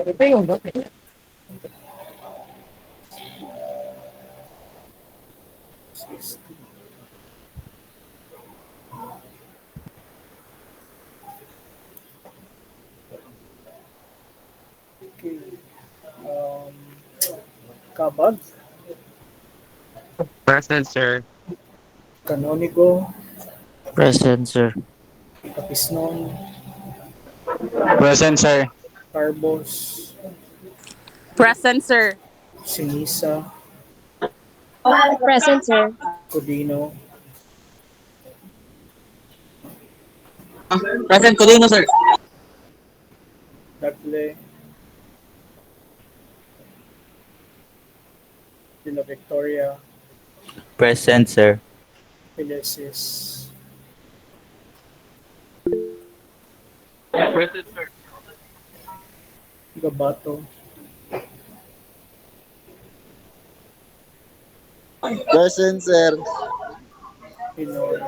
Ito yung Okay. Um, Kabag, Present, sir. Canonigo, Present, sir. Kapisnon, Present, sir. Carbos, Present, sir. Sinisa, Present, sir. Codino, Present ko din, sir. Dagle, De La Victoria, Present, sir. Pilesis, Present, sir. Gabato, Present, sir. Pinoy,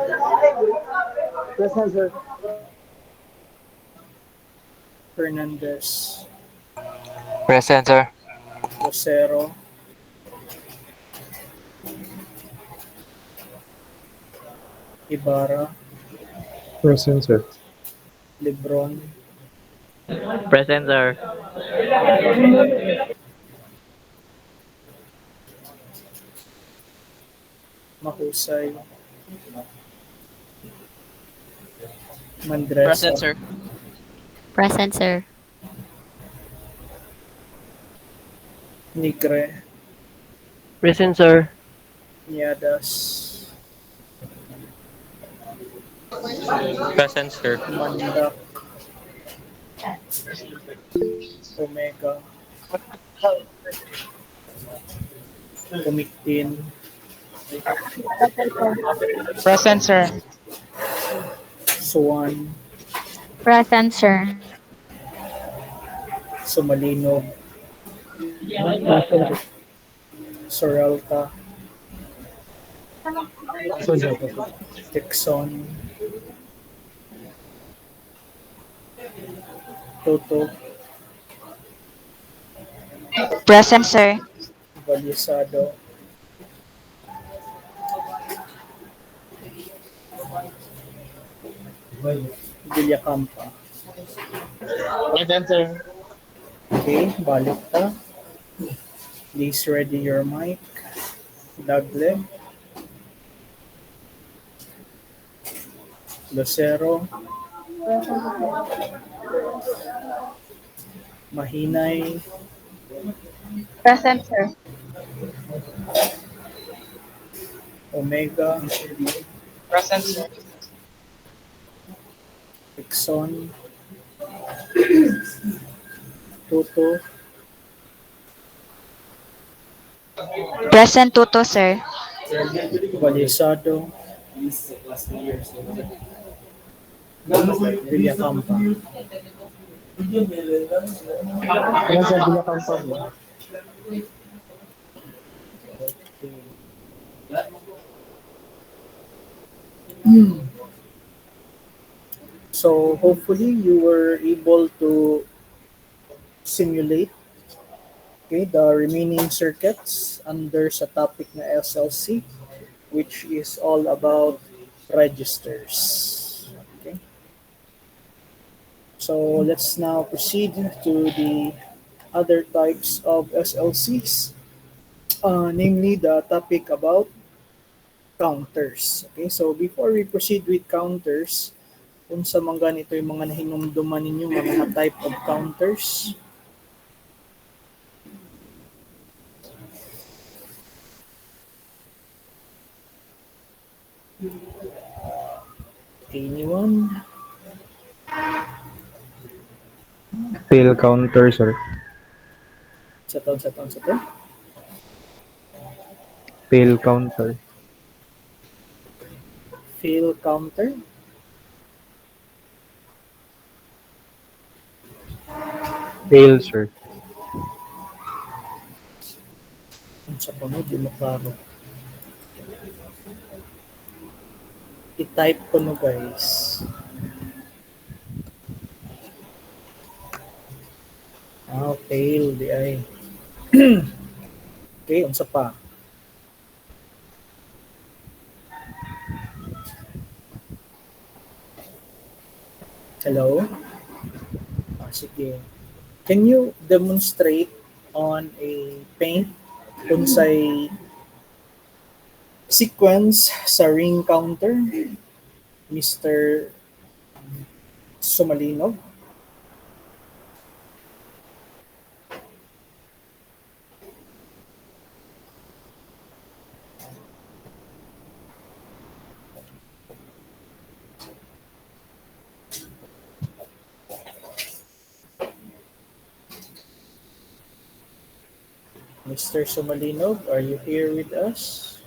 present, sir. Fernandez, Present, sir. Rosero, Ibarra, Present, sir. Lebron, Present, sir. Mahusay, Present, Mandresa, sir. Present, sir. Nigre, Present, sir. Niadas, Present, sir. Mandak, Omega, Kumiktin, Present, sir. Suwan, Present, sir. Sumalinog, Soralta, Dixon, Toto, Present, sir. Valisado, Villacampa. Present, sir. Okay, balik ta. Please ready your mic. Dagle, Lucero, Mahinay, Present, sir. Omega, Present, sir. Dixon, Toto, Present, Tuto, sir. Valisado, Villacampa. Present, Villacampa. So hopefully you were able to simulate, okay, the remaining circuits under sa topic na SLC, which is all about registers. Okay. So let's now proceed to the other types of SLCs, namely the topic about counters. Okay, so before we proceed with counters, unsa man ganito yung mga nahinumduman ninyo nga mga type of counters? Anyone? Fail counter, sir. Sa taon, sa taon. Fail counter. Fail counter. Fail, sir. Sa puno, di mo klaro. I-type ko no guys. Tail di ay. Okay, unsa pa? Hello? Sige. Can you demonstrate on a paint unsay sequence sa ring counter, Mr. Sumalino? Mr. Sumalino, are you here with us?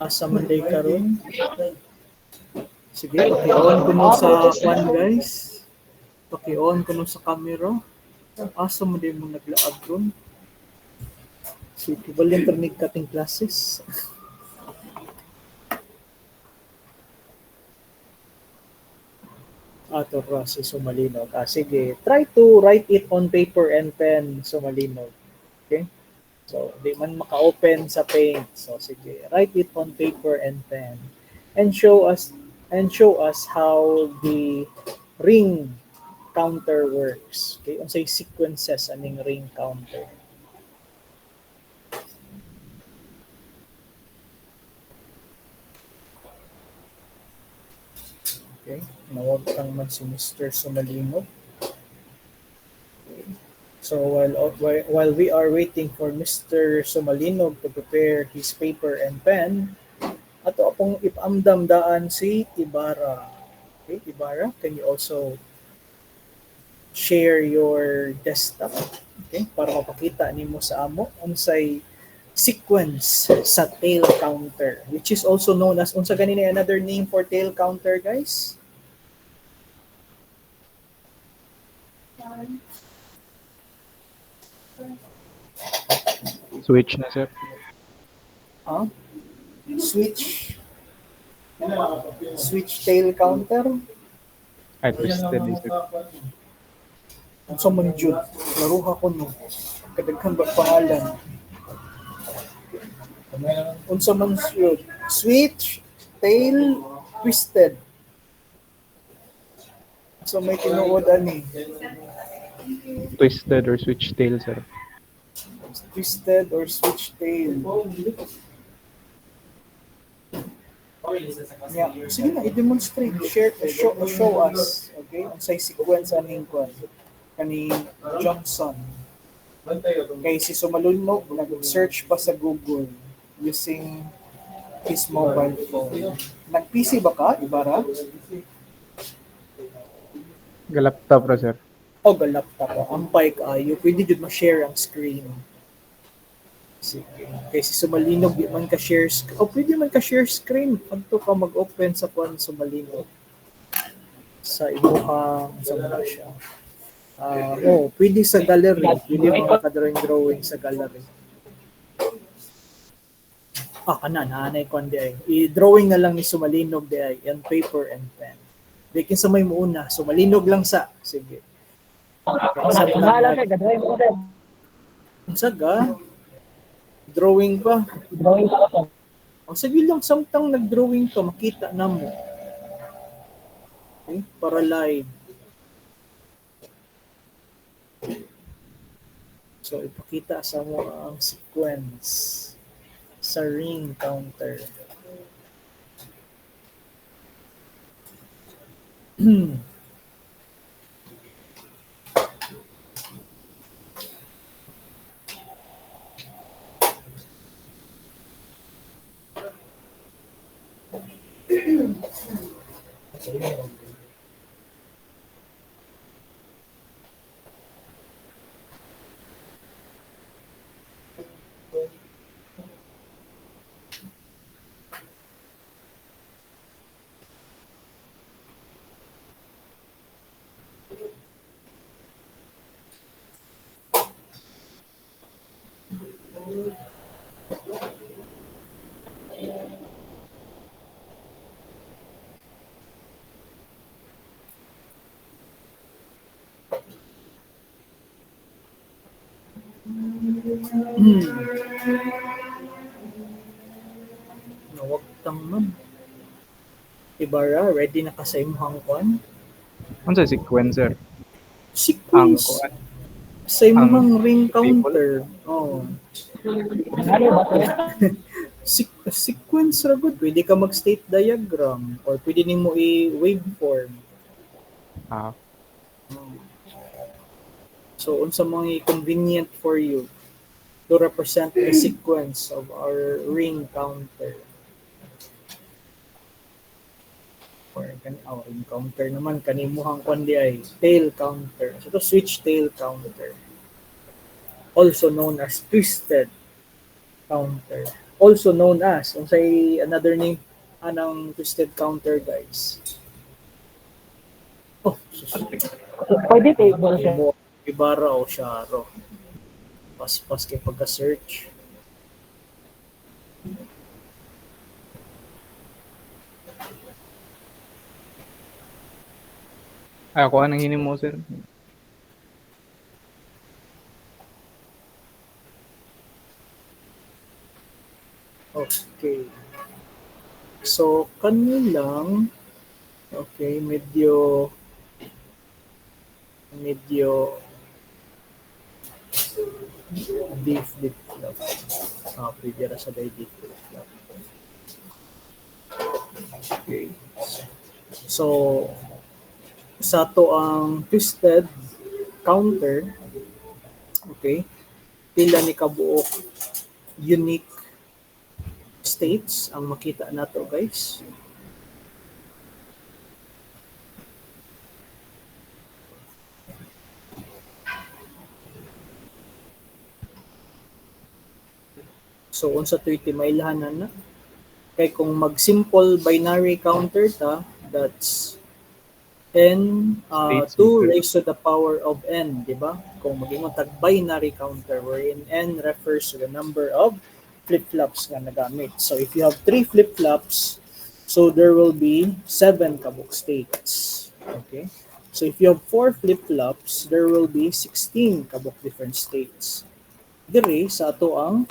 Asa man day karon? Sige, paki-on ko no sa one guys. Paki-on ko no sa camera. Asa man day mo naglaag ron? So, wala internet cutting classes. Ato si Sumalinog. Sige, try to write it on paper and pen, Sumalinog. Okay? So, di man maka-open sa paint. So, sige, write it on paper and pen. And show us how the ring counter works. Okay? Unsay sequences aning ring counter. Okay? Nawag kang man si Mr. Sumalino. Okay. So while we are waiting for Mr. Sumalino to prepare his paper and pen, ato akong ipamdam daan si Ibarra. Okay, Ibarra, can you also share your desktop? Okay, para mapakita nimo sa amo unsay sequence sa tail counter, which is also known as unsa ganina another name for tail counter, guys? Switch na, sir. Huh? Switch tail counter. Ay, twisted, sir. Unsa man jud? Naruha ko no. Kadaghan ba pangalan? Unsa man jud? Switch tail twisted. So may tinuod ani. Twisted or switch tail, sir. Twisted or switch tail. Yeah. Sige na, i-demonstrate. Show us. Okay? Ang say sequence aning kwan. Kani Johnson. Kay si Sumalunok, nag-search pa sa Google using his mobile phone. Nag-PC ba ka, Ibarra? Galaptop ra, sir. O laptop o ampay kayo, pwede jud ma-share ang screen. Sige. Kay si Sumalinog, di man ka share o pwede man ka share screen adto ka mag-open sa kwan Sumalinog. Sa imuhang sa muna siya. Pwede sa gallery, pwede mo maka-drawing sa gallery. Nanay kwan di ay. I-drawing na lang ni Sumalinog di ay, on paper and pen. Dikin sa may muuna, Sumalinog lang sa. Sige. Saga, drawing pa. O sige lang, samtang nag-drawing ka, makita na mo. Okay? Para live. So, ipakita sa mo ang sequence sa ring counter. Nawag tang man. Ibara, ready na ka sa imong kwan? Ano sa sequencer? Ang Sequence. kuan. Sa imong ring table? counter. Oh. Sequence ra gud. Pwede ka mag-state diagram or pwede nimo i-waveform. Ah, So, unsa mga convenient for you to represent the sequence of our ring counter. Or ring counter naman kanimuhang kundi ay tail counter. So, to switch tail counter. Also known as twisted counter. Also known as, unsay another name anang twisted counter, guys? Oh, Pwede table, sir. mo Ibarra o Sharo. Paspas kay pagka-search. ay, ako anong hini mo, sir? Okay. So, kanilang okay, medyo beef flip. Pwede ra sa beef flip. Okay. So, sa to ang twisted counter, okay, pila ni kabuok unique states ang makita nato, guys. So, unsa to itimailahanan na? Kay kung mag-simple binary counter ta, that's n States 2 equal. raised to the power of n, di ba? Kung mag-ingon tag binary counter wherein n refers to the number of flip-flops nga nagamit. So, if you have 3 flip-flops, so there will be 7 kabuk states. Okay? So, if you have 4 flip-flops, there will be 16 kabuk different states. Dire sa ato ang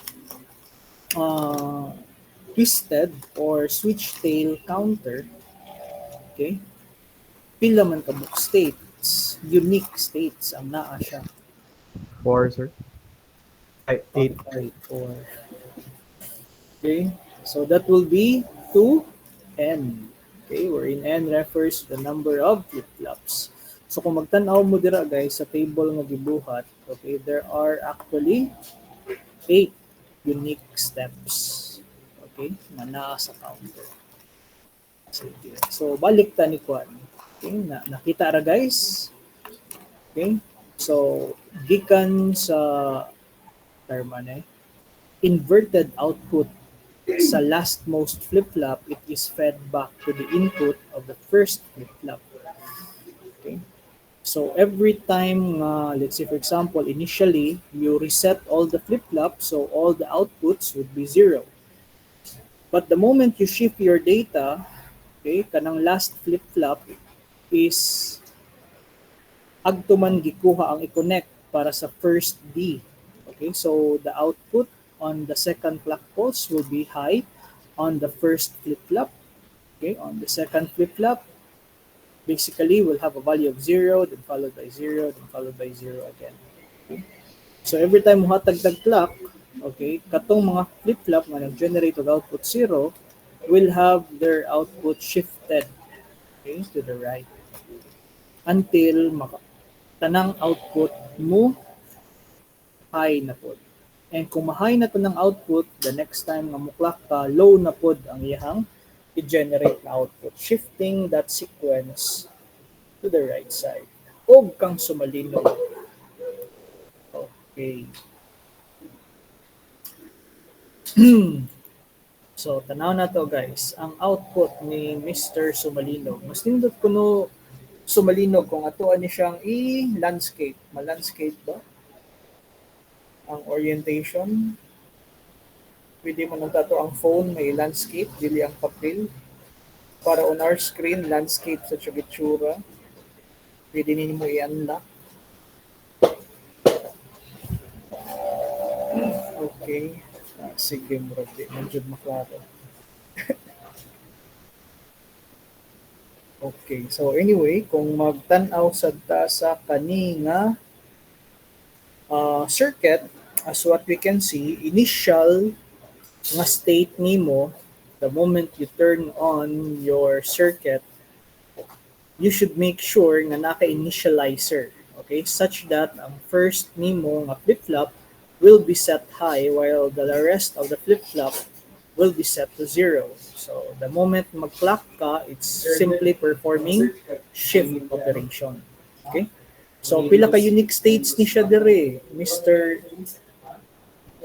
twisted or switch tail counter, okay, pila man kabuk states, unique states ang naa siya. 4, sir. Ay, 8. 5, 4. Okay, so that will be 2n. Okay, wherein n refers to the number of flip-flops. So kung magtanaw mo dira, guys, sa table nga gibuhat, okay, there are actually 8 unique steps. Okay, na naa sa counter. Sige. So balik ta ni Kwan. Okay, nakita ra, guys. Okay, so gikan sa terman inverted output sa lastmost flip-flop, it is fed back to the input of the first flip-flop. Okay. So every time, let's say for example, initially you reset all the flip-flops, so all the outputs would be 0. But the moment you shift your data, okay, kanang last flip-flop is agtuman gikuha ang i-connect para sa first D. Okay, so the output on the second clock pulse will be high on the first flip-flop. Okay, on the second flip-flop, basically we'll have a value of 0, then followed by 0, then followed by 0 again. Okay? So every time mo hatag-tag clock, okay, katong mga flip-flop nga nag-generate of output 0 will have their output shifted, okay, to the right until tanang output mo high na pod. And kung ma-high na to ng output, the next time nga mo-clock ka, low na pod ang iyang i-generate na output, shifting that sequence to the right side. Og kang sumalino. Okay. So, tanaw na to, guys. Ang output ni Mr. Sumalinog. Mas nindot ko no Sumalinog kung atuan ni siyang i-landscape. Ma-landscape ba? Ang orientation. Pwede mo nang tato ang phone, may landscape, dili ang papel. Para on our screen, landscape sa tsugitsura. Pwede ninyo mo i-unlock. Okay. Sige, murag di man jud maklaro. Okay. So anyway, kung magtan-aw sad ta sa kani nga circuit, as what we can see, initial nga state nimo, the moment you turn on your circuit, you should make sure nga naka-initializer, okay, such that ang first nimo nga flip-flop will be set high while the rest of the flip-flop will be set to 0. So the moment mag-clock ka, it's simply performing shift operation. Okay? So pila ka unique states ni siya dire, Mr.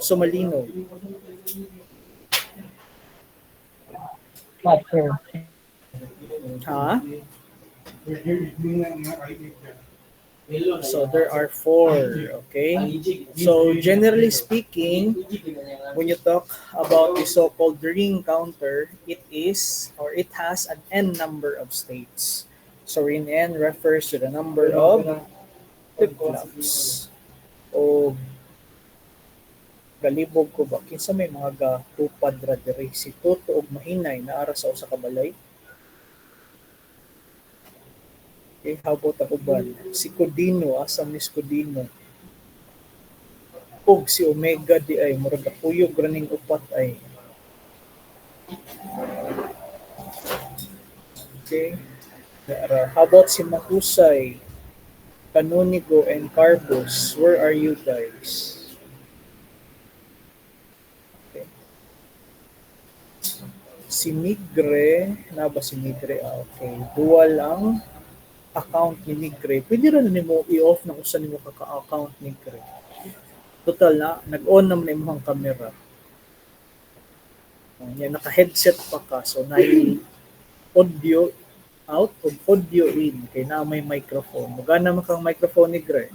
Somalino? Not sir. Ha? So there are 4, okay? So generally speaking, when you talk about the so-called ring counter, it is or it has an n number of states. So in n refers to the number of flip-flops. O galibog ko ba kinsa may mga gatupad ra diri si Toto og mahinay na ara sa usa ka balay. Okay, how about ako ba? Si Codino, asam ni Codino. Og si Omega di ay, murag kapuyog raning upat ay. Okay. How about si Mahusay, Canonigo, and Carbos? Where are you guys? Okay. Si Migre, na ba si Migre? Okay. Dual ang account ni Migre. Pwede rin nimo i-off ng usa nimo ka-account ni Migre. Total na, nag-on naman na imong camera. Yan, naka-headset pa ka. So, audio out o audio in. Kaya na may microphone. Magana naman kang microphone ni Migre.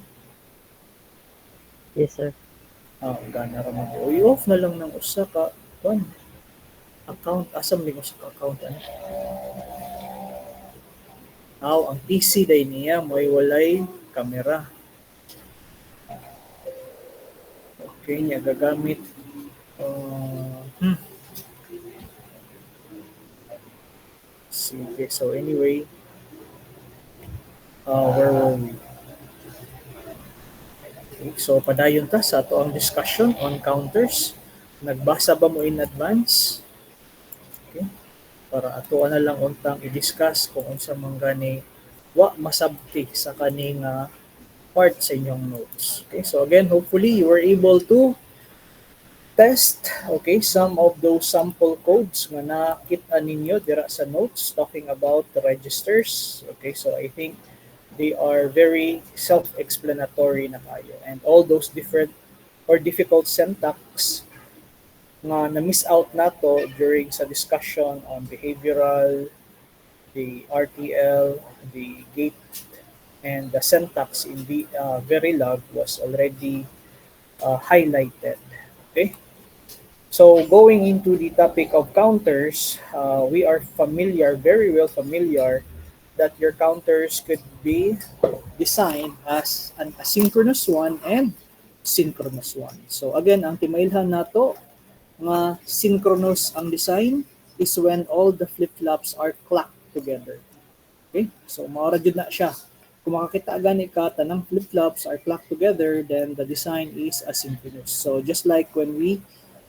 Yes, sir. Gana naman ko. I-off na lang ng usa ka account. Asam din usa ka account. Ang PC day niya may walay kamera. Okay, niya gagamit sige, so anyway, where were we? Okay, so padayon ta sa ato ang discussion on counters. Nagbasa ba mo in advance? Okay. Para ato na lang untang i-discuss kung unsa man gani wa masabti sa kaning part sa inyong notes. Okay, so again, hopefully you were able to test, okay, some of those sample codes nga nakita ninyo dira sa notes talking about the registers. Okay, so I think they are very self-explanatory na kayo, and all those different or difficult syntax nga na-miss out nato during sa discussion on behavioral, the RTL, the gate, and the syntax in the Verilog was already highlighted. Okay? So going into the topic of counters, we are familiar, very well familiar, that your counters could be designed as an asynchronous one and synchronous one. So again, ang timailhan nato nga synchronous ang design is when all the flip-flops are clocked together. Okay? So maura jud na siya. Kung makakita gani ka tanang flip-flops are clocked together, then the design is asynchronous. So just like when we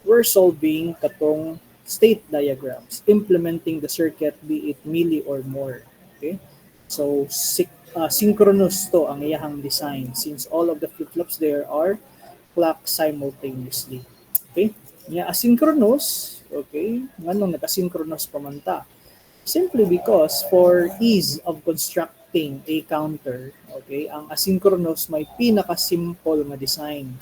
were solving katong state diagrams, implementing the circuit, be it milli or more. Okay? So synchronous to ang iyahang design since all of the flip-flops there are clocked simultaneously. Okay? Nya asynchronous, okay? Nganong nag-asynchronous pa man ta? Simply because for ease of constructing a counter, okay, ang asynchronous may pinaka-simple nga design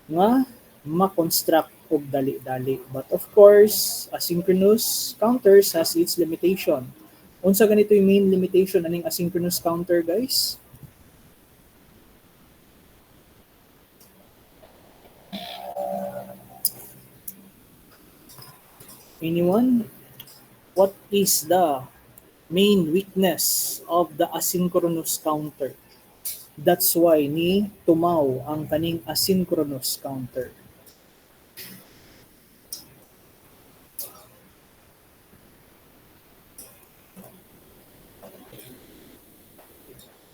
nga ma-construct og dali-dali. But of course, asynchronous counters has its limitation. Unsa ganito yung main limitation aning asynchronous counter, guys? Anyone? What is the main weakness of the asynchronous counter? That's why ni tumaw ang kaning asynchronous counter.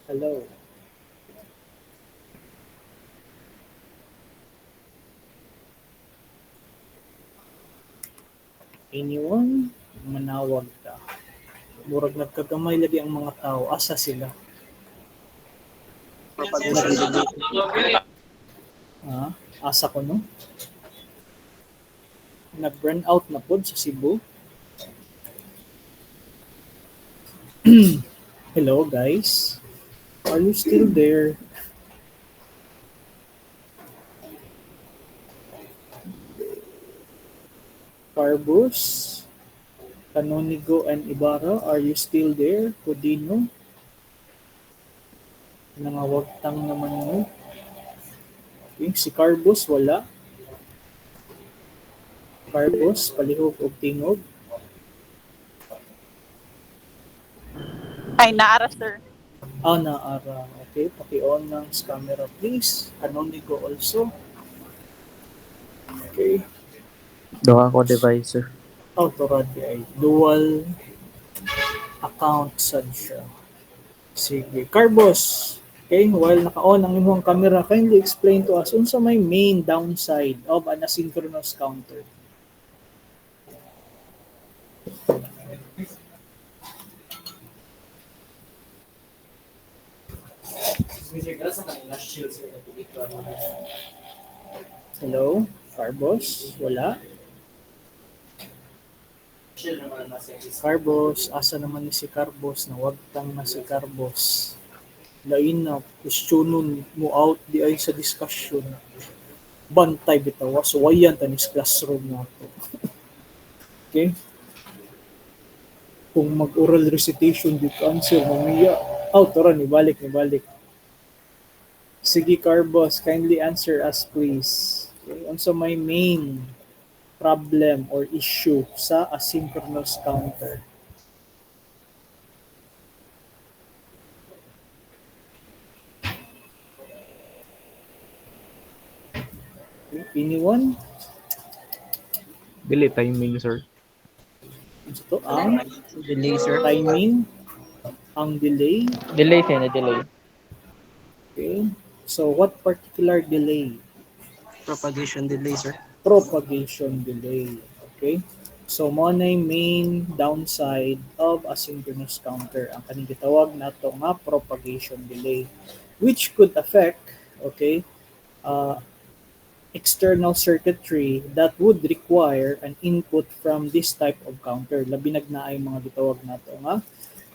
Hello. Anyone? Manawag ka. Murag nagkagamay lagi ang mga tao. Asa sila? Ah, asa ko no? Nag-burn out na pod sa Cebu. Hello guys. Are you still there? Carbos, Canonigo and Ibarra, are you still there? Codino? Nangawagtang naman mo. Okay, si Carbos wala. Carbos, palihog o tingog. Ay, naara, sir. Ah, naara. Okay, paki-on ng camera please. Canonigo also. Okay. Doha ko device, sir. Autorad ay dual account sad siya. Sige. Carbos, okay, while naka-on ang imong camera, kindly explain to us unsa may main downside of an asynchronous counter. Hello? Carbos? Wala? Carbos, asa naman ni si Carbos? Nawagtang na si Carbos. Lain na, questionon mo out di ay sa discussion. Bantay bitaw, suwayan tanis classroom na to. Okay? Kung mag-oral recitation dito answer, mamaya, tara, nibalik. Sige, Carbos, kindly answer us please. Okay? Unsa may main problem or issue sa asynchronous counter? Okay, anyone? Dili timing, sir. Ito ang Delay, sir. timing, ang delay. Delay, sir, na delay. Okay. So, what particular delay? Propagation delay, sir. Propagation delay. Okay? So, mo na yung main downside of asynchronous counter. Ang kaning gitawag nato nga propagation delay, which could affect, okay, external circuitry that would require an input from this type of counter. Labi nagnaay mga gitawag nato nga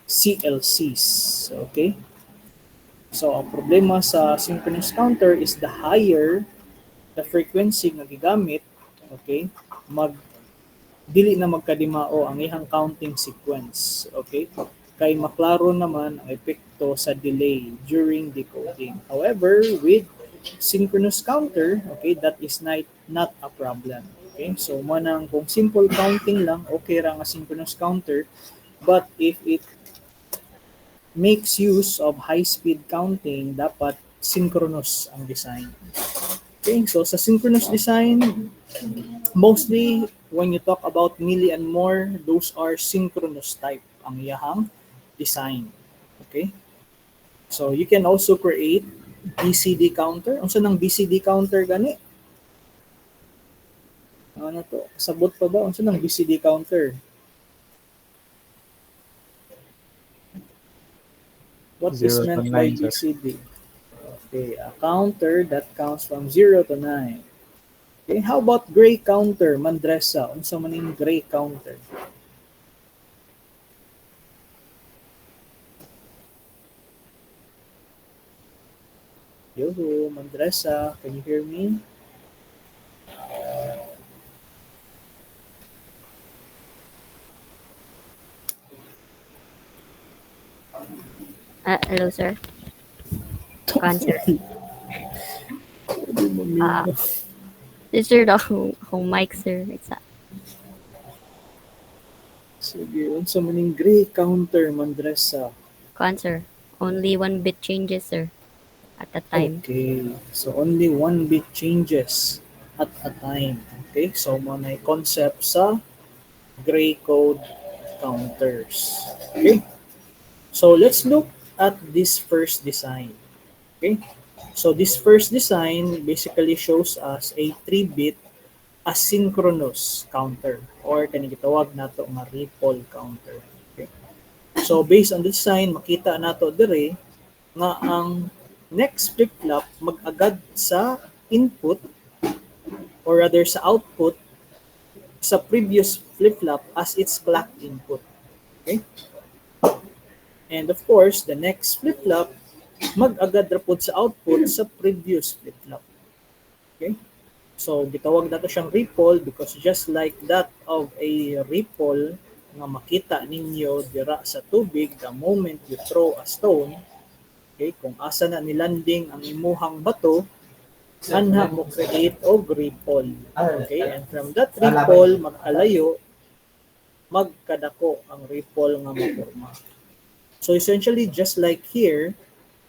CLCs. Okay? So, ang problema sa synchronous counter is the higher the frequency nga gigamit, okay, dili na magkadimao ang ihang counting sequence. Okay? Kay maklaro naman ang epekto sa delay during decoding. However, with synchronous counter, okay, that is not a problem. Okay? So, manang kung simple counting lang, okay ra nga synchronous counter, but if it makes use of high-speed counting, dapat synchronous ang design. Okay, so sa synchronous design, mostly when you talk about milli and more, those are synchronous type ang iyahang design. Okay? So you can also create BCD counter. Unsa nang BCD counter gani? Ano to? Sabot pa ba? Unsa nang BCD counter? What is 0 to meant by 9, sir. BCD? Okay, a counter that counts from 0 to 9. Okay, how about gray counter, Mandresa? Unsa man yung gray counter? Yo, Mandresa, can you hear me? Hello, sir. Cancer. This is the home mic, sir. Sige, unsa man yung gray counter, Mandresa? Cancer. Only one bit changes, sir, at a time. Okay, so only one bit changes at a time. Okay, so manay concept sa gray code counters. Okay, so let's look at this first design. Okay? So this first design basically shows us a 3-bit asynchronous counter or kani gitawag nato nga ripple counter. Okay? So based on the design, makita nato dire nga ang next flip-flop mag-agad sa input or rather sa output sa previous flip-flop as its clock input. Okay? And of course, the next flip-flop mag-agad ra pod sa output sa previous flip-flop. Okay? So, gitawag nato siyang ripple because just like that of a ripple nga makita ninyo dira sa tubig the moment you throw a stone, okay, kung asa na nilanding ang imuhang bato, anha mo create og ripple. Okay, and from that ripple, mag-alayo, magkadako ang ripple nga maporma. So essentially, just like here,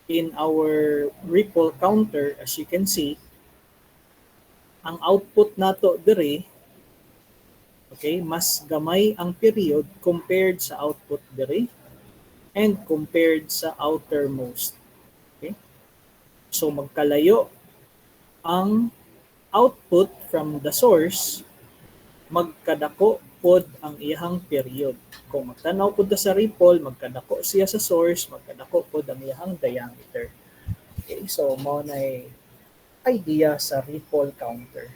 in our ripple counter, as you can see, ang output nato dire, okay, mas gamay ang period compared sa output dire and compared sa outermost. Okay? So magkalayo ang output from the source, magkadako pod ang iyahang period. Kung magtanaw pod sa ripple, magkadako siya sa source, magkadako pod ang iyahang diameter. Okay, so mao na idea sa ripple counter.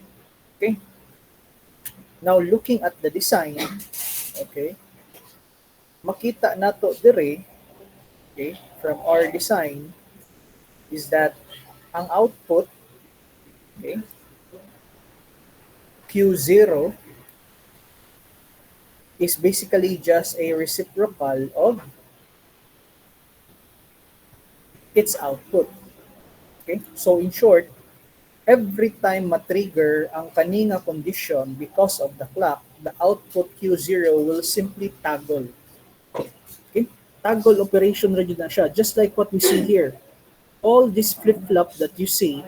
Okay? Now looking at the design, okay, makita nato dire, okay, from our design is that ang output, okay, Q0 is basically just a reciprocal of its output. Okay? So in short, every time ma-trigger ang kaninga condition because of the clock, the output Q0 will simply toggle. Okay? Toggle operation na yun na siya, just like what we see here. All this flip-flop that you see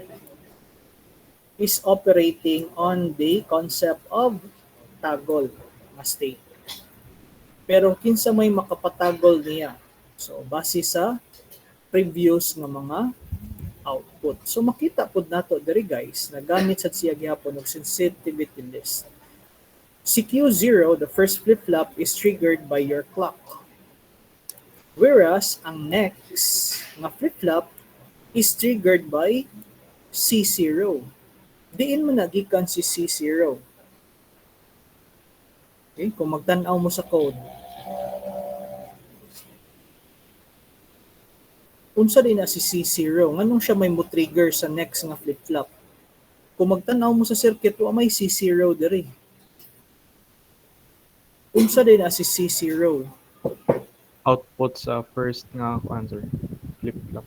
is operating on the concept of toggle na state. Pero kinsa may makapatagol niya. So base sa previous nga mga output. So makita pod nato diri guys, nagamit sa siya gihapon og sensitivity list. Si Q0, the first flip-flop is triggered by your clock. Whereas ang next nga flip-flop is triggered by C0. Diin mo nagikan si C0. Okay, kung magtan-aw mo sa code. Unsa din na si C0? Nganong siya may mo-trigger sa next nga flip-flop? Kung magtan-aw mo sa circuit, may C0 diri. Unsa din na si C0? Output sa first nga answer. Flip-flop.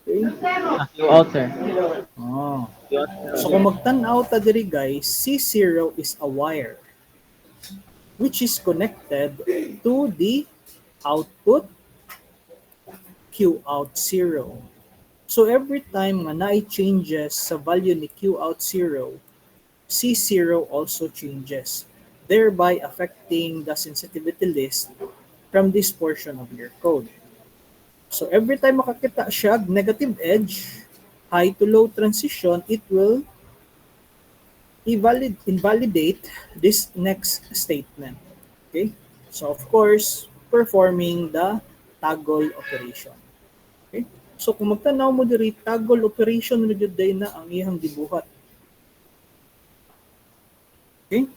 Okay? Q out, sir. Oh. So kung magtan-aw ta diri guys, C0 is a wire which is connected to the output Q out 0. So every time nga naay changes sa value ni Q out 0, C0 also changes, thereby affecting the sensitivity list from this portion of your code. So every time makakita siya negative edge, high to low transition, it will invalidate this next statement. Okay? So of course, performing the toggle operation. Okay? So kung magtanaw mo diri, toggle operation na jud day na ang iyang gibuhat. Okay?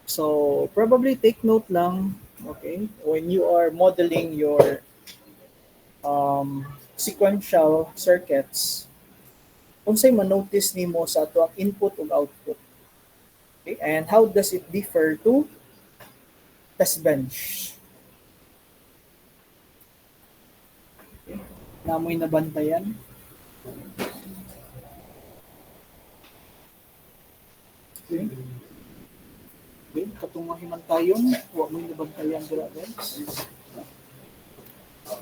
So probably take note lang, okay, when you are modeling your sequential circuits, unsay ma-notice nimo sa ato ang input ug output. Okay? And how does it differ to test bench? Okay. Namoy nabantayan. Okay. Okay, katong mahimantayon, wa mo nabantayan dira guys.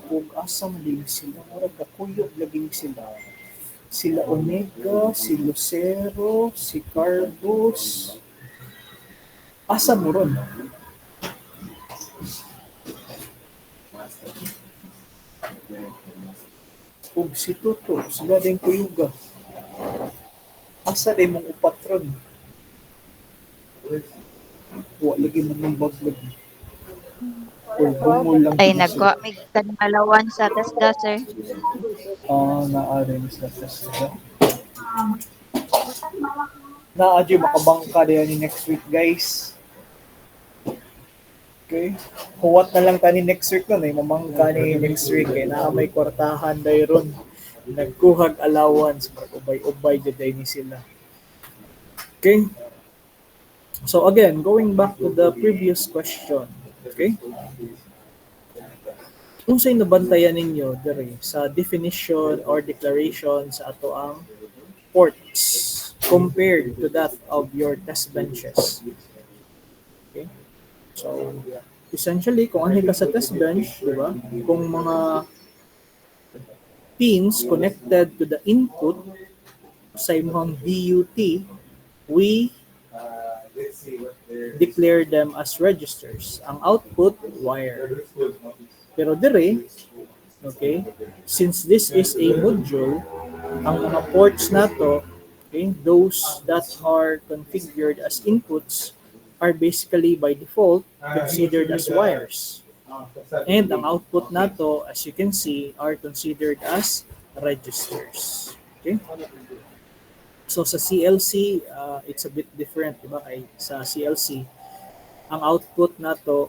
Ug asa man din sila, murag kakuyog laging sila. Sila Omega, si Lucero, si Carbos. Asa mo ron? ug si Tuto, sila din kuyuga. Asa din mong upatron? Wa lagi mo ng baglag. Uy, bungol lang. Ay, po nagkuha sila. may kanalawan sa TESDA, sir. Naari ni sa test. Naadyo makabangka din ni next week, guys. Okay. Huwat na lang tani next week nun eh. Mamangka ni next week eh. Na may kwartahan dayron. Nagkuhag allowance. Mag-ubay-ubay dyan ni sila. Okay. So again, going back to the previous question. Okay. Kung sa'yo nabantayan ninyo dere sa definition or declaration sa ato ang ports compared to that of your test benches. Okay? So, essentially, kung ano ka sa test bench, di ba? Kung mga pins connected to the input sa imong DUT, we declare them as registers. Ang output, wire. Pero dire, okay, since this is a module, ang mga ports nato, okay, those that are configured as inputs are basically by default considered as wires. And ang output nato, as you can see, are considered as registers. Okay? So sa CLC, it's a bit different, di ba? Kay sa CLC, ang output nato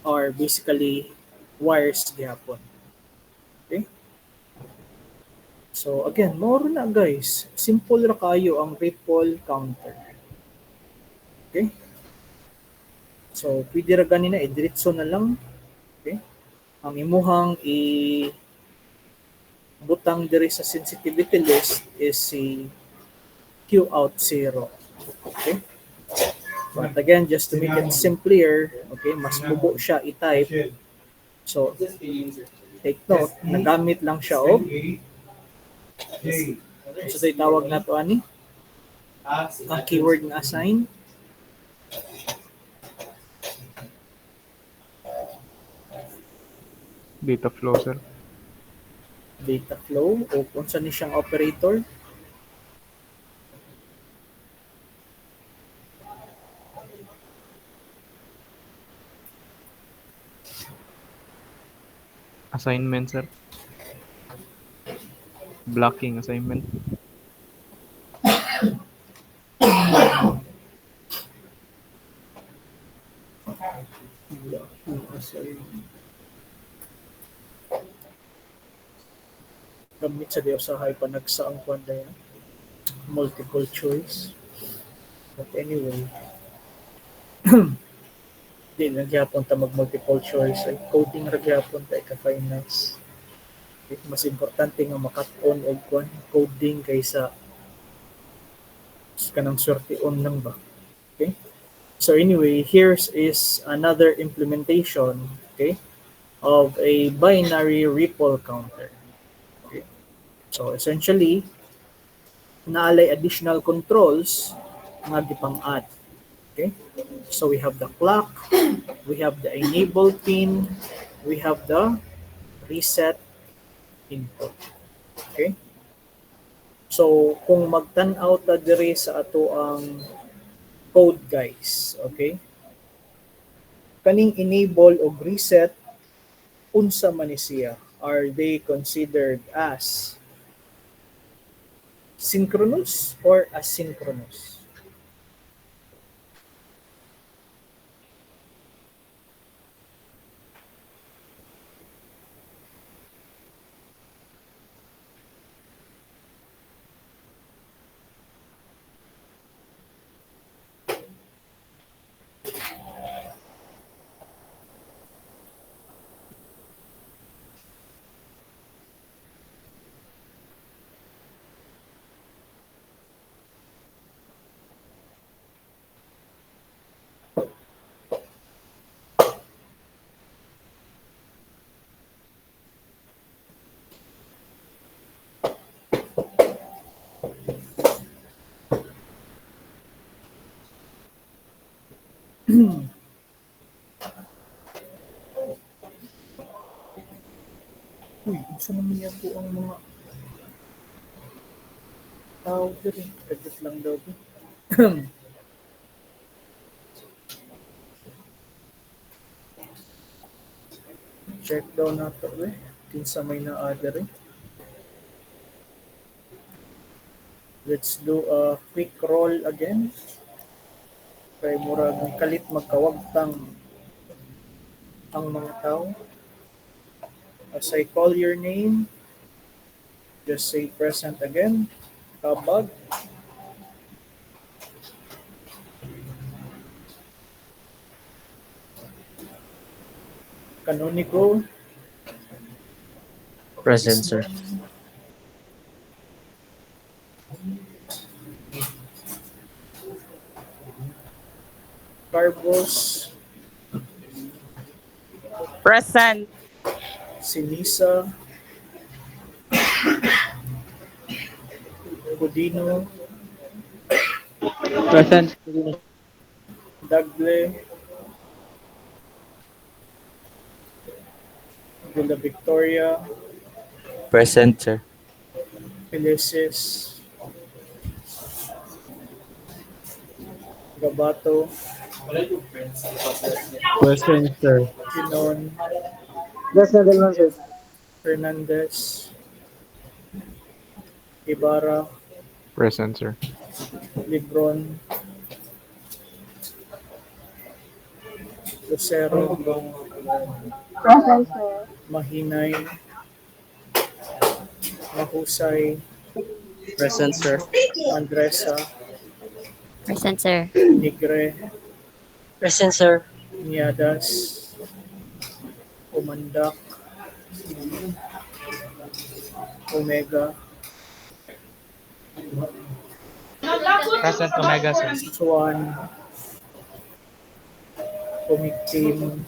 are basically wires gihapon. Okay? So again, more na guys. Simple ra kayo ang ripple counter. Okay? So pwede ra ganina diretso na lang. Okay? Ang imuhang butang diri sa sensitivity list is si Q out 0. Okay? But again, just to make it simpler, okay, mas bubo siya i-type. So, take note, nagamit lang siya o so tayo tawag na to ani? Ang keyword na assign. Data flow, sir. Data flow o kung saan siyang operator. Assignment, sir. Blocking assignment. Gamit sa diusahay pa nagsaang kwanda yan. Multiple choice. But anyway, di nagyapon ta mag multiple choice ay coding ra gyapon ta ka finance. Mas importante nga makat-on og kwan coding kaysa kanang swerte-on lang ba. Okay? So anyway, here's is another implementation, okay, of a binary ripple counter. Okay? So essentially, naalay additional controls nga gipang-add. Okay? So we have the clock, we have the enable pin, we have the reset input. Okay? So kung magtan-aw ta diri sa ato ang code guys, okay? Kaning enable o reset unsa man ni siya? Are they considered as synchronous or asynchronous? Uy, unsa naman yan po ang mga tawag din. Kadit lang daw. Check daw na to eh. Kinsa may na-order eh. Let's do a quick roll again. Kay murag kalit magkawagtang ang mga tao. As I call your name, just say present again. Kabag. Canonical. Present, sir. Carbos. Present. Sinisa. Budino. Present. Dagle. Villa Victoria. Present, sir. Peleses. Gabato. Present, sir. Pinon. Yes, na din lang, sir. Fernandez. Ibarra. Present, sir. Lebron. Lucero. Present, sir. Mahinay. Mahusay. Present, sir. Andresa. Present, sir. Nigre. Present, sir. Niadas. Umandak. Omega. Present Omega, sir. Swan. Pumiktim.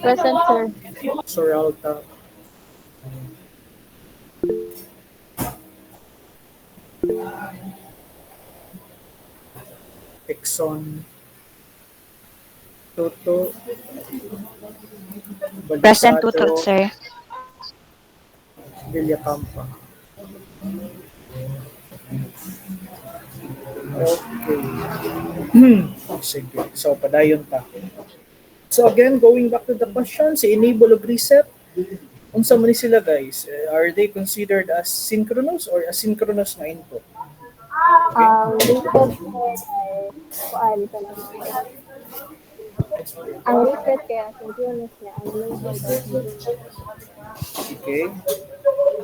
Present, sir. Soralta. Exxon. Toto. Present, Balisado, tutut, sir. Villacampa. Okay. Sige. So, padayon ta. So again, going back to the question, si enable og reset, unsa man ni sila guys? Are they considered as synchronous or asynchronous na input? Reset kuan ito na. Ang reset kaya synchronous niya, ang enable Okay.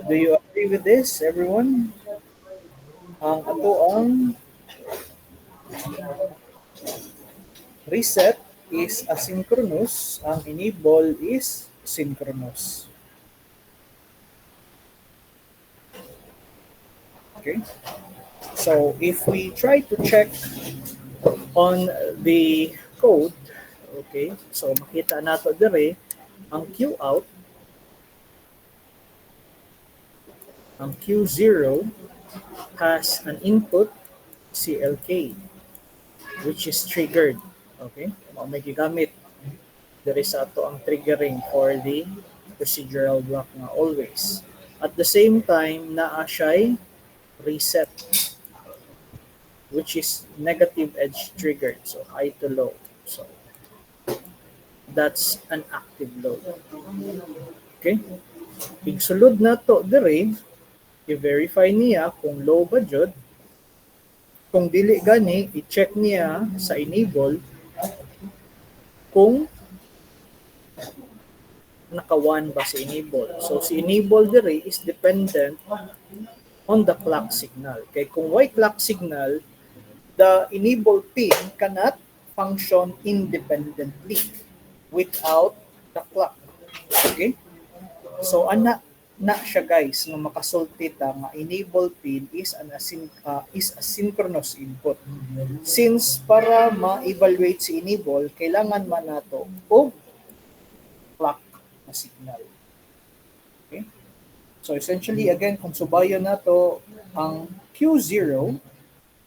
Do you agree with this, everyone? Ang ato ang reset is asynchronous, ang enable is synchronous. Okay. So if we try to check on the code, okay, so makita nato dire ang Q out, ang Q0 has an input CLK which is triggered. Okay, may gigamit there is ato ang triggering for the procedural block nga always. At the same time, naa siya'y reset which is negative edge triggered, so high to low. So that's an active load. Okay, igsulod na to dire, i-verify niya kung low ba jud. Kung dili gani, i-check niya sa enable kung naka-1 ba si enable. So si enable dire is dependent on the clock signal. Kay kung why clock signal, the enable pin cannot function independently without the clock. Okay? So ana na siya guys nga makasulti ta nga enable pin is is a synchronous input. Since para ma-evaluate si enable, kailangan man nato og clock na signal. Okay? So essentially again, kung subayon nato, ang Q0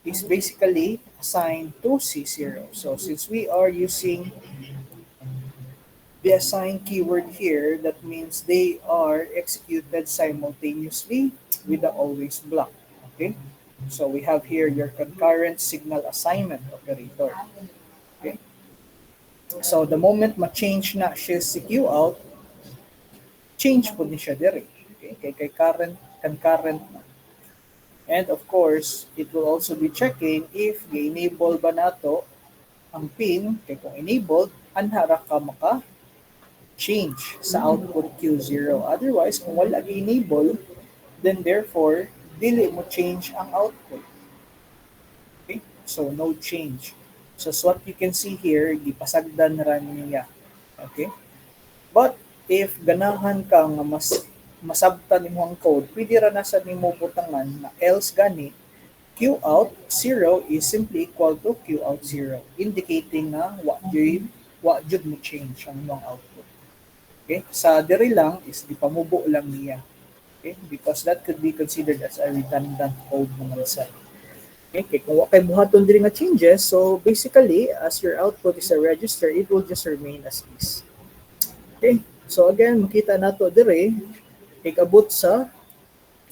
is basically assigned to C0. So since we are using the assigned keyword here, that means they are executed simultaneously with the always block. Okay? So we have here your concurrent signal assignment operator. Okay? So the moment ma-change na siya si Q out, change po ni siya dire. Okay? Kay concurrent na. And of course, it will also be checking if i-enable ba nato ang pin, kay kung enabled, anhara ka maka-change sa output Q0. Otherwise, kung wala i-enable, then therefore, dili mo change ang output. Okay? So, no change. So, what you can see here, gipasagdan ra niya. Okay? But, if ganahan ka nga masabtan nimo ang code, pwede ra na sa nimo butangan na else gani, Q out 0 is simply equal to Q out 0, indicating na wa jud mo change ang imong output. Okay? Sa diri lang is di pamubo lang niya. Okay? Because that could be considered as a redundant code naman sa. Okay? Kung wa kay buhaton diri nga changes, so basically as your output is a register, it will just remain as is. Okay? So again, makita nato diri ikabot sa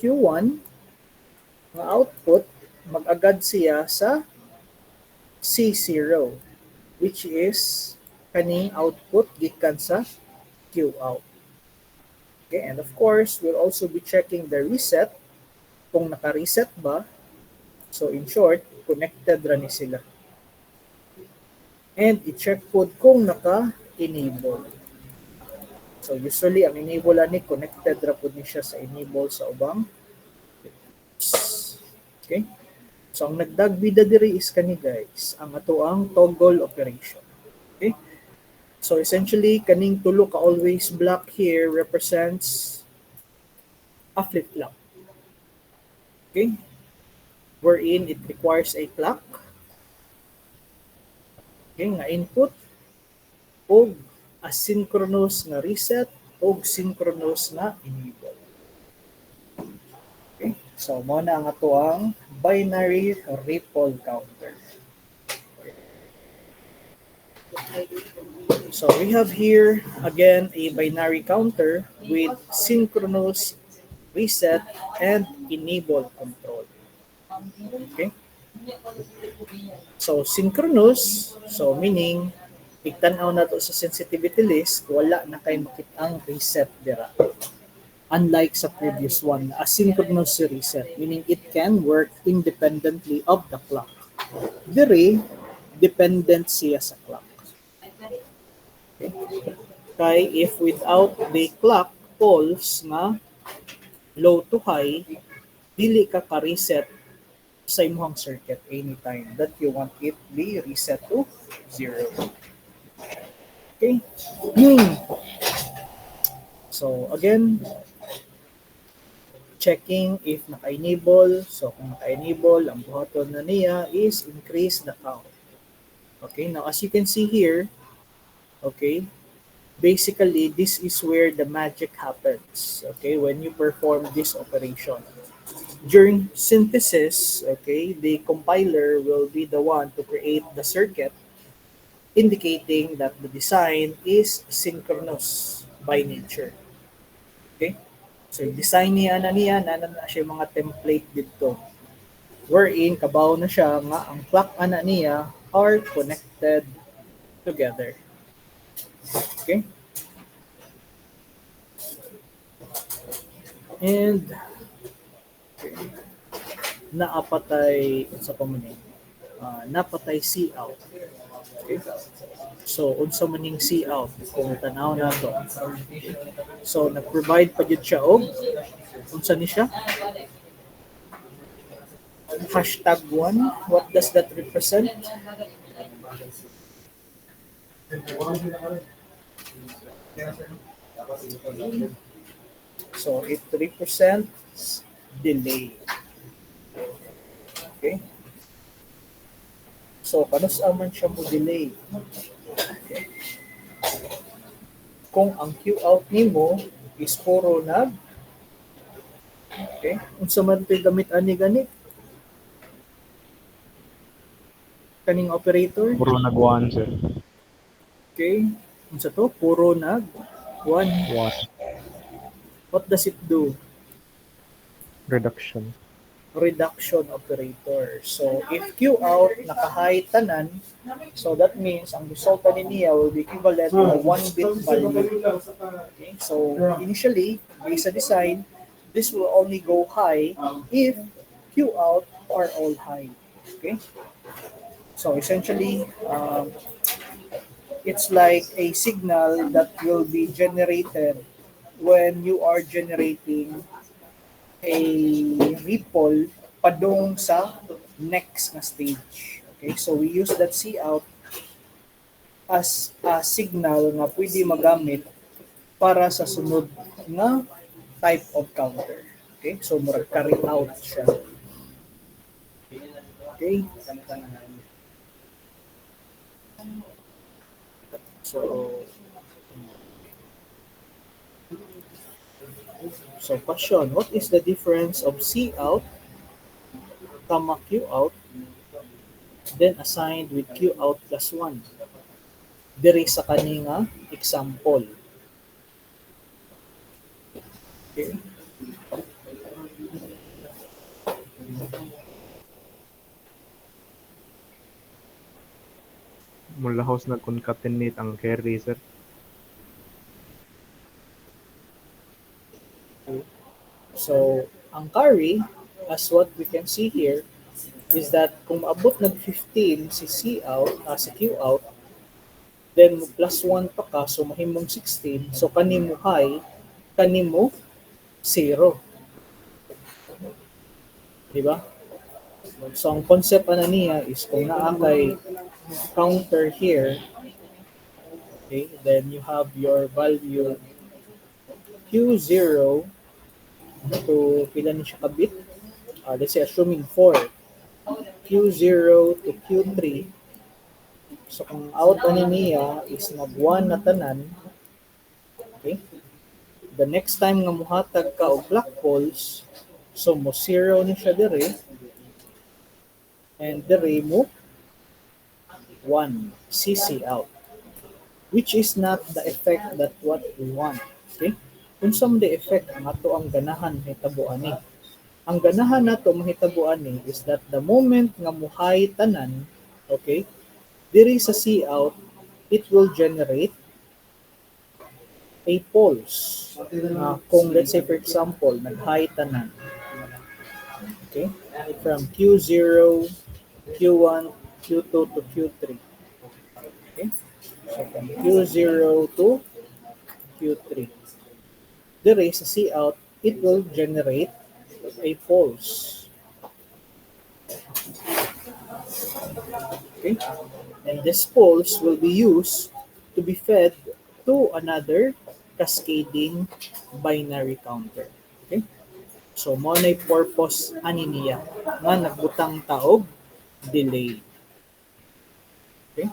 Q1 nga output mag-agad siya sa C0, which is kaning output gikan sa Q out. Okay, and of course, we'll also be checking the reset, kung naka-reset ba. So in short, connected ra ni sila. And i-check po kung naka-enable. So usually, ang enable ani connected ra po ni siya sa enable sa ubang. Okay? So, ang nagdagbida diri is kani guys, ang ato ang toggle operation. Okay? So, essentially, kaning tulo ka always block here represents a flip-flop. Okay? Wherein it requires a clock. Okay, nga input o asynchronous na reset o synchronous na enable. Okay? So, mo na ang ato ang binary ripple counter. So we have here again a binary counter with synchronous reset and enable control. Okay? So synchronous, so meaning igtanaw na to sa sensitivity list, wala na kay makitang reset dira. Unlike sa previous one, asynchronous reset, meaning it can work independently of the clock. Dire, dependent siya sa clock. Okay. Kaya if without the clock pulse na low to high, dili ka ka-reset sa imong circuit anytime that you want it be reset to 0. Okay. So again, checking if naka-enable. So, kung naka-enable, ang buhaton na niya is increase the count. Okay, now as you can see here, okay, basically, this is where the magic happens, okay, when you perform this operation. During synthesis, okay, the compiler will be the one to create the circuit, indicating that the design is synchronous by nature. Okay? So, design niya na siya mga template dito. Wherein, kabaw na siya nga ang clock ana niya are connected together. Okay? And, okay, naapatay, sa pamunin, napatay C out. Okay? So, unsa maning C out, kung tanaw na to. So, nag-provide pa dyan siya og, unsa ni siya? #1. What does that represent? So, it represents delay. Okay? So, kanus man siya mo delay. Okay. Kung ang Q out nimo is puro nag, okay, unsa man tay gamit ani gani kaning operator? Puro nag-1, sir. Okay, unsa to? Puro nag 1. 1. What does it do? Reduction. reduction operator. So if Q out naka-high tanan, so that means ang resulta niya will be equivalent to 1 bit value. Okay? So initially, based sa design, this will only go high if Q out are all high. Okay? So essentially, it's like a signal that will be generated when you are generating a ripple padung sa next na stage. Okay, so we use that C out as a signal na pwede magamit para sa sunod na type of counter. Okay, so murag carry out siya. Okay. So question, what is the difference of C out, comma Q out, then assigned with Q out plus 1? Diri sa kaninga example. Okay. Mula house na concatenate ang carry, sir. So, ang carry, as what we can see here, is that kung abot ng 15 si C out, si Q out, then plus 1 pa ka, so mahimong 16, so kanimo high, kanimo 0. Diba? So, ang concept ana niya is kung naa kay counter here, okay, then you have your value Q0 to pila ni siya kabit. Let's say assuming 4. Q0 to Q3. So kung out ani niya is nag-1 na tanan, okay? The next time nga muhatag ka og black holes, so mo 0 ni siya dire. And dire mo 1 CC out, which is not the effect that what we want. Okay? Kung some the effect ang ato ang ganahan mahitabuan ni. Ang ganahan nato mahitabuan ni is that the moment nga muhay tanan, okay, diri sa C out, it will generate a pulse. Kung let's say for example, nag-high tanan. Okay? From Q0, Q1, Q2 to Q3. Okay? So from Q0 to Q3. Dire sa C out, it will generate a pulse. Okay? And this pulse will be used to be fed to another cascading binary counter. Okay? So, mo na purpose ani niya nga nagbutang taog delay. Okay?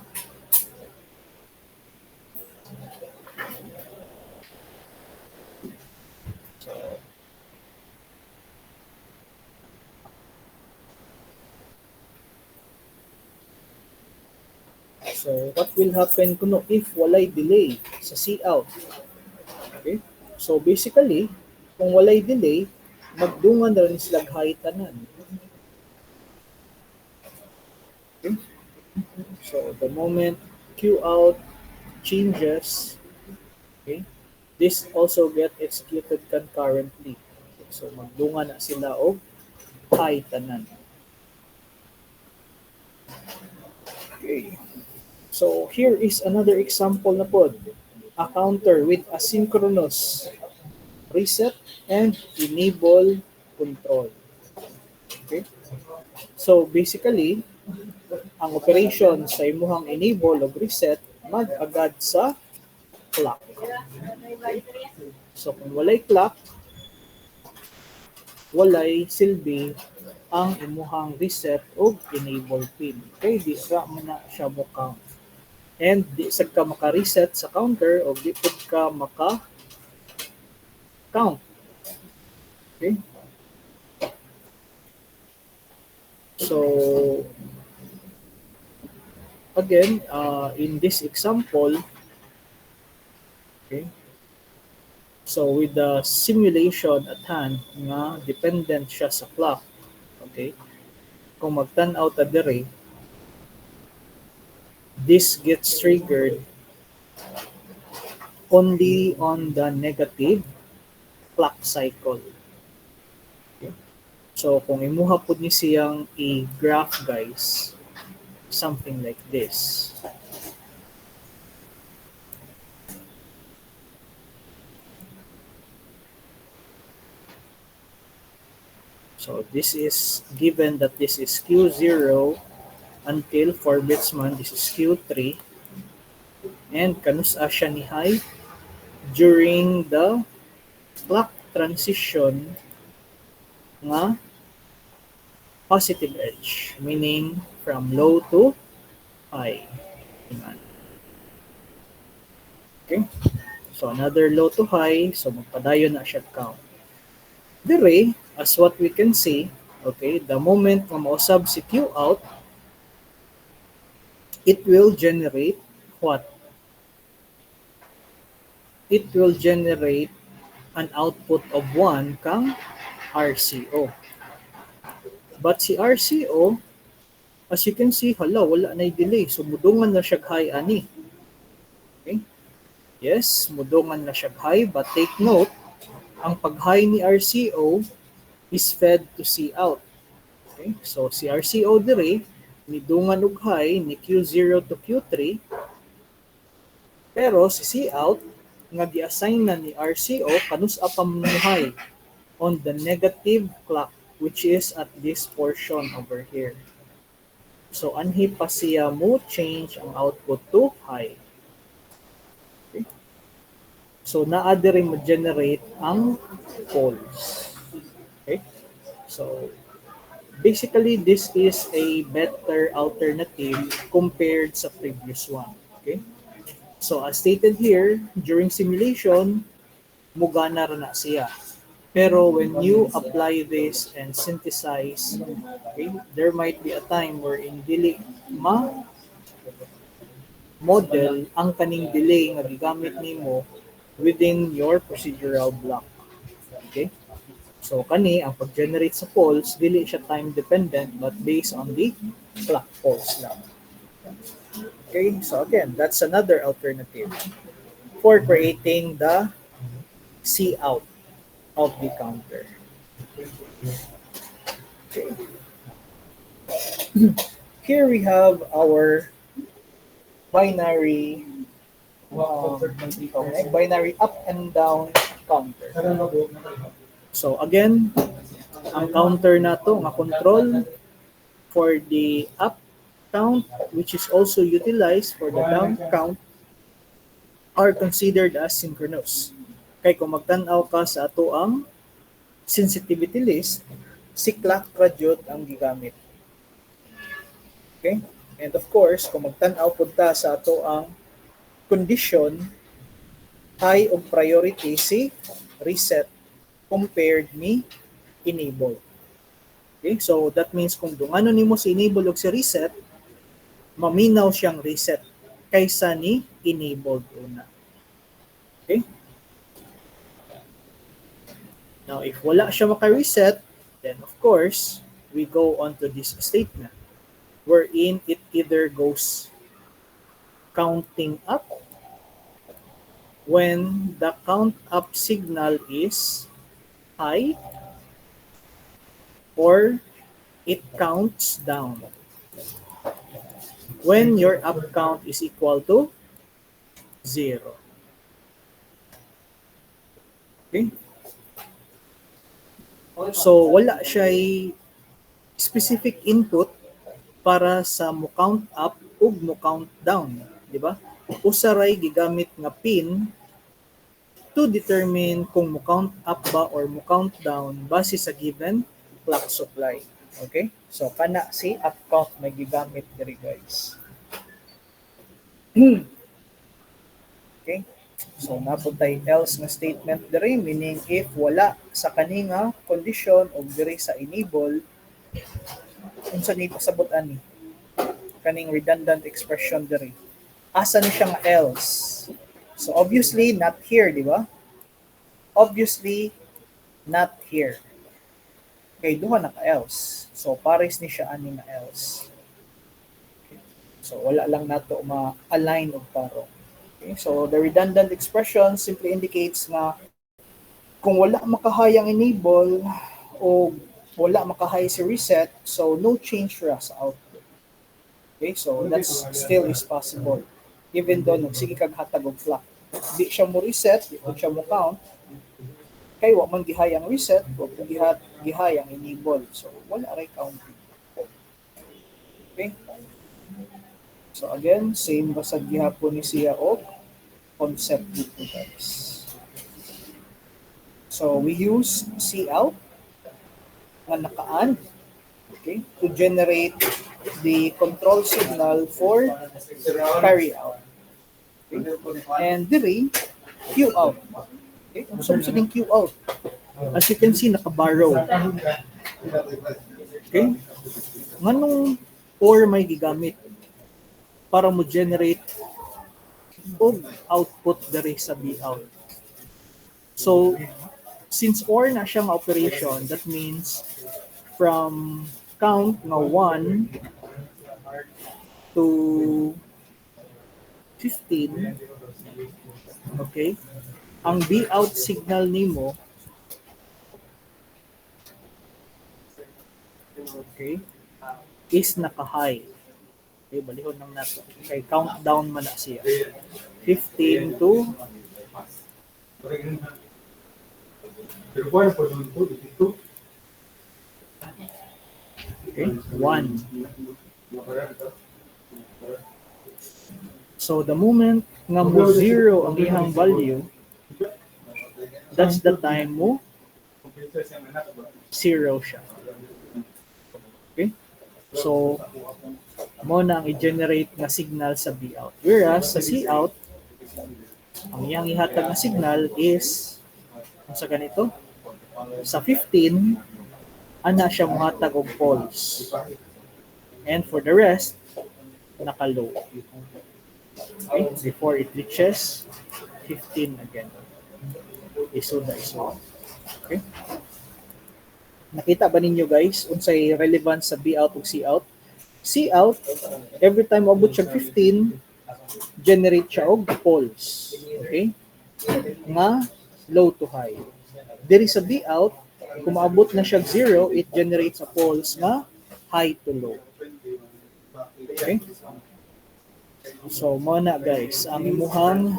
So, what will happen kuno if walay delay sa C out? Okay? So, basically, kung walay delay, magdungan na rin sila high tanan. Okay? So, the moment Q out changes, okay, this also get executed concurrently. Okay? So, magdungan na sila og high tanan. Okay. So here is another example na pod. A counter with asynchronous reset and enable control. Okay? So basically, ang operation sa imuhang enable o reset mag-agad sa clock. Okay? So kung walay clock, walay silbi ang imuhang reset o enable pin. Okay, di ra mo na siya mo count. And di sad ka maka-reset sa counter o di pud ka maka-count. Okay? So, again, in this example, okay, so with the simulation at hand nga dependent siya sa clock, Okay? Kung magtan-aw ta dire, this gets triggered only on the negative clock cycle. Okay? So, kung imuha po ni siyang i-graph, guys, something like this. So, this is given that this is Q0 until 4 bits man, this is Q3. And kanusa siya ni high during the clock transition nga positive edge, meaning from low to high. Okay? So another low to high, so magpadayon na siya count. Dire, as what we can see, okay, the moment nga mausab si Q out, it will generate what? It will generate an output of 1 kang RCO. But si RCO, as you can see, hala, wala na delay. So, mudungan na siya high ani. Okay? Yes, mudungan na siya high. But take note, ang pag-high ni RCO is fed to C out. Okay? So, si RCO dire, midungan og high ni Q0 to Q3. Pero si C out, nga gi-assign na ni RCO kanus apam ni high on the negative clock, which is at this portion over here. So anhi pa siya mo change ang output to high. Okay? So naa diri mo generate ang poles. Okay? So basically this is a better alternative compared sa previous one. Okay? So as stated here, during simulation, mugana ra na siya. Pero when you apply this and synthesize, okay, there might be a time wherein dili model ang kaning delay nga gigamit nimo within your procedural block. Okay? So kani ang pag-generate sa pulse, dili siya time dependent but based on the clock pulse lang. Okay, so again, that's another alternative for creating the C out of the counter. Okay. Here we have our binary binary up and down counter. So again, ang counter na to nga control for the up count, which is also utilized for the down count, are considered as synchronous. Kay kung magtanaw ka sa ato ang sensitivity list, si clock radyot ang gigamit. Okay? And of course, kung magtanaw punta sa ato ang condition, high of priority si reset compared ni enable. Okay? So that means kung dungano nimo si enable o si reset, maminaw siyang reset kaysa ni enabled una. Okay? Now, if wala siya maka-reset, then of course, we go on to this statement wherein it either goes counting up when the count up signal is high or it counts down when your up count is equal to 0. Okay? So, wala siya'y specific input para sa mo count up ug mo count down. Di ba? Usaray gigamit nga pin to determine kung mo count up ba or mo count down base sa given clock supply. Okay? So, kana si up count may gigamit diri guys. Okay? So, napuntay else nga statement diri, meaning if wala sa kaninga condition o diri sa enable, unsa ni pasabot ani? Kaning redundant expression diri. Asa ni siya nga else? So, obviously, not here, di ba? Obviously, not here. kay duha na ka else. So pares ni siya ani nga else. Okay. So wala lang nato ma-align og parong. Okay. So the redundant expression simply indicates nga kung wala makahayang enable o wala makahay si reset, so no change ra sa output. Okay, so that's still is possible. Even though nagsige kag hatag og clock, di siya mo reset, di mo siya mo count, kay wa man gihayang reset, wa man gihayang enable. So wala ray counting. Okay? So again, same basag gihapon ni siya og concept dito guys. So we use cout nga naka-and, okay, to generate the control signal for carry out. Okay? And dire qout. Okay, so sa ding qout. As you can see, naka-borrow. Okay? Nganong or may gigamit para mo generate og output dire sa bout. So since or na siyang operation, that means from count na 1 to 15, okay, ang bout signal nimo, okay, is naka-high. Okay, balihon lang nato. Okay, countdown man na siya. 15 to okay, 1. So the moment nga mo 0 ang ihang value, that's the time mo 0 siya. Okay? So mo na ang i-generate nga signal sa bout. Whereas sa cout, ang iyang ihatag na signal is sa ganito. Sa 15, ana siya muhatag og false. And for the rest, naka-low. Okay? Before it reaches 15 again. Isoda. Okay? Nakita ba ninyo guys unsay relevance sa bout ug cout? Cout, every time abot siya 15, generate siya og false. Okay? Nga low to high. Diri sa bout, kung maabot na siya 0, it generates a false nga high to low. Okay? So, mo na guys, ang imuhang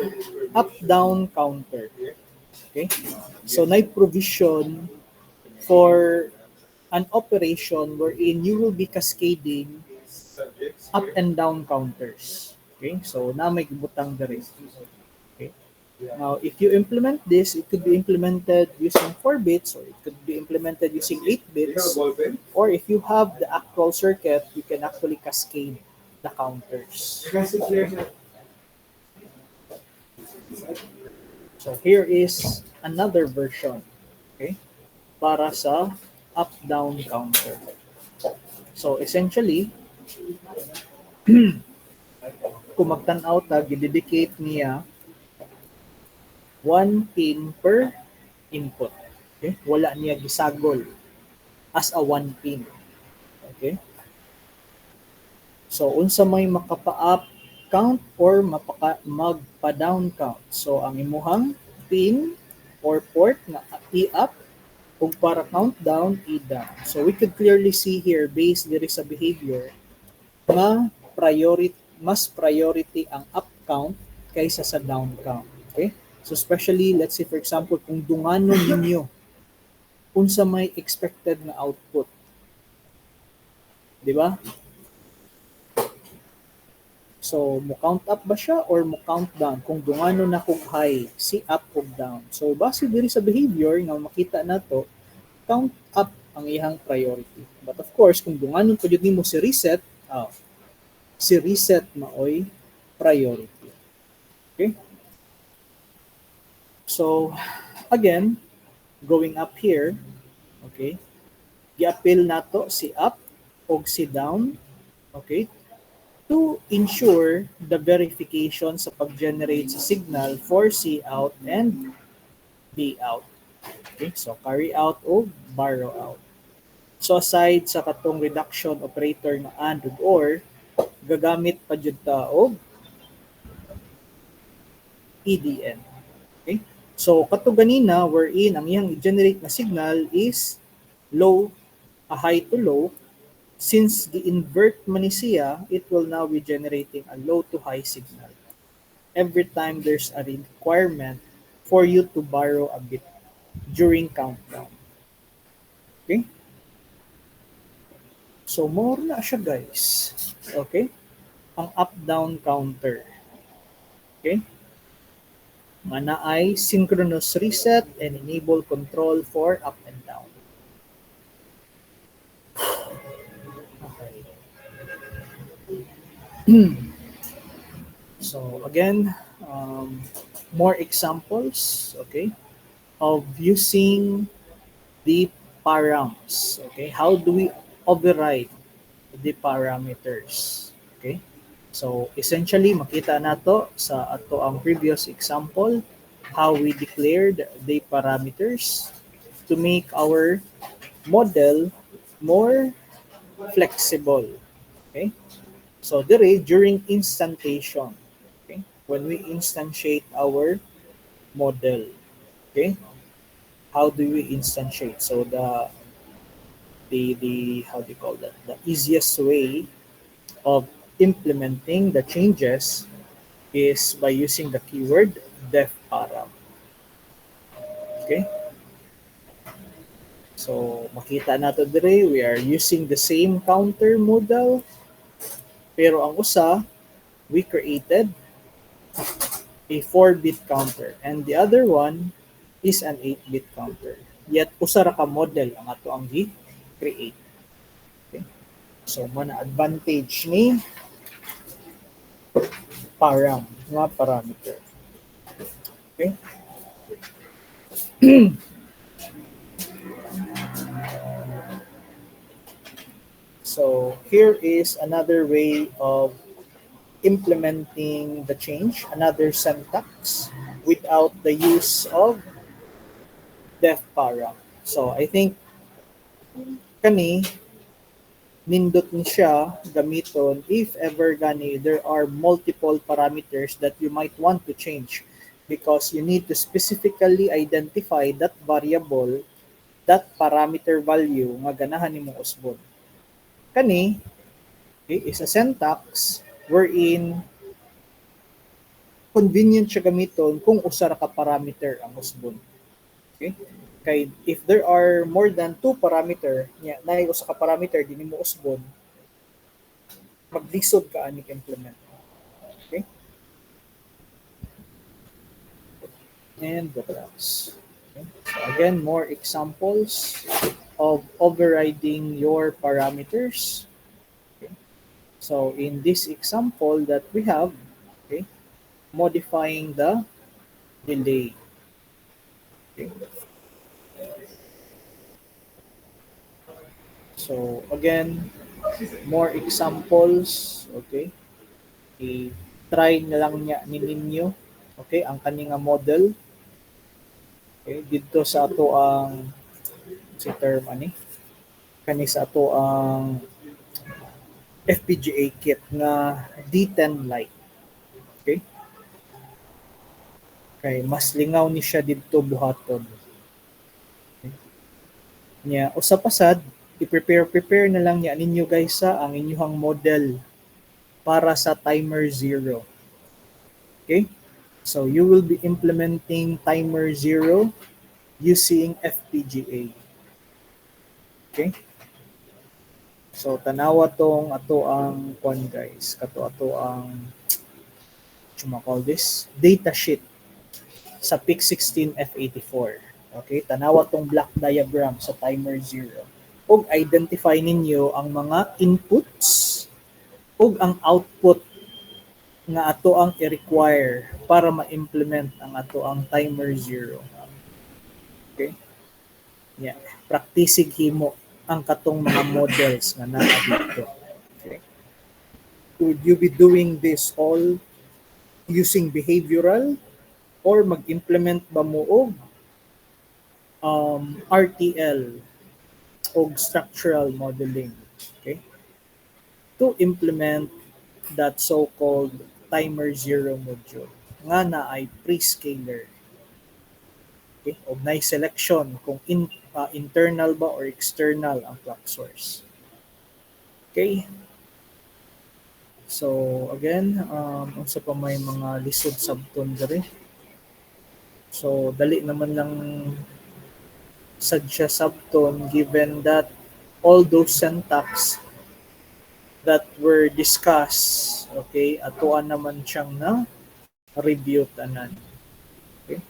up-down counter. Okay? So, night provision for an operation wherein you will be cascading up and down counters. Okay? So, na may gibutang diri. Okay? Now, if you implement this, it could be implemented using 4 bits or it could be implemented using 8 bits. Or if you have the actual circuit, you can actually cascade the counters. So here is another version, okay, para sa up-down counter. So essentially, kung magtanaw ta, gidedicate niya 1 pin per input. Okay? Wala niya gisagol as a 1 pin. Okay? So, unsa may makapa-up count or magpa-down count. So, ang imuhang pin or port na i-up ug para countdown, i-down. So, we could clearly see here, based diri sa behavior, mas priority ang up count kaysa sa down count. Okay? So especially, let's say for example, kung dunganon ninyo, unsa may expected na output. Di ba? So, mo count up ba siya or mo count down? Kung dunganon na kung high, si up kung down. So, base diri sa behavior nga makita nato, count up ang ihang priority. But of course, kung dunganon po yun mo si reset maoy priority. Okay? So, again, going up here, okay, i-appeal nato si up o si down, okay, to ensure the verification sa pag-generate sa signal for cout and bout. Okay, so carry out o borrow out. So aside sa katong reduction operator na and ug or, gagamit pa jud ta og EDN. Okay? So kato ganina wherein ang iyang generate na signal is low, a high to low. Since gi-invert man ni siya, it will now be generating a low to high signal every time there's a requirement for you to borrow a bit during countdown. Okay? So more na siya guys. Okay? Ang up-down counter. Okay? Mana ay synchronous reset and enable control for up and down. Okay. So again, more examples, okay, of using the params. Okay, how do we override the parameters? Okay, so essentially makita nato sa ato ang previous example how we declared the parameters to make our model more flexible. Okay, so during instantation, okay, when we instantiate our model, okay, how do we instantiate? So the how do you call that? The easiest way of implementing the changes is by using the keyword def param. Okay? So makita nato dire we are using the same counter model, pero ang usa we created a 4-bit counter and the other one is an 8-bit counter. Yet usa ra ka model ang ato ang gi-create. Okay? So mo na advantage ni param nga parameter. Okay? So here is another way of implementing the change, another syntax without the use of def param. So I think kani nindot ni siya gamiton if ever gani there are multiple parameters that you might want to change because you need to specifically identify that variable, that parameter value nga ganahan nimong usbon. Kani okay, is a syntax wherein convenient siya gamiton kung usa ra ka parameter ang usbon. Okay? Kay if there are more than 2 parameter, nya nay usa ka parameter dinhi mo usbon, maglisod ka ani implement. Okay? And what else? Okay. So again, more examples of overriding your parameters. Okay. So in this example that we have, okay, modifying the delay. Okay. So again, more examples, okay. I-try na lang niya ninyo, okay, ang kaninga model. Okay, dito sa ato ang si term ani kani sa ato ang FPGA kit nga D10 Lite. Okay? Kay mas lingaw ni siya didto buhaton. Okay? Nya usa pasad i-prepare na lang niya ninyo guys sa ang inyong model para sa timer 0. Okay? So you will be implementing timer 0 using FPGA. Okay? So tanawa tong ato ang kon guys, kato ato ang call this datasheet sa PIC16 F84. Okay, tanawa tong block diagram sa timer 0. Ug identify ninyo ang mga inputs ug ang output nga ato ang i-require para ma-implement ang ato ang timer 0. Okay? Yeah. Praktisig himo ang katong mga models nga naa dito. Okay? Would you be doing this all using behavioral or mag-implement ba mo og RTL o structural modeling. Okay? To implement that so-called timer zero module nga na ay prescaler. Okay? O na selection kung internal ba or external ang clock source. Okay? So again, unsa pa may mga lisod sabton diri. So dali naman lang sad siya sabton given that all those syntax that were discussed, okay, atuan naman siyang na review tanan. Okay?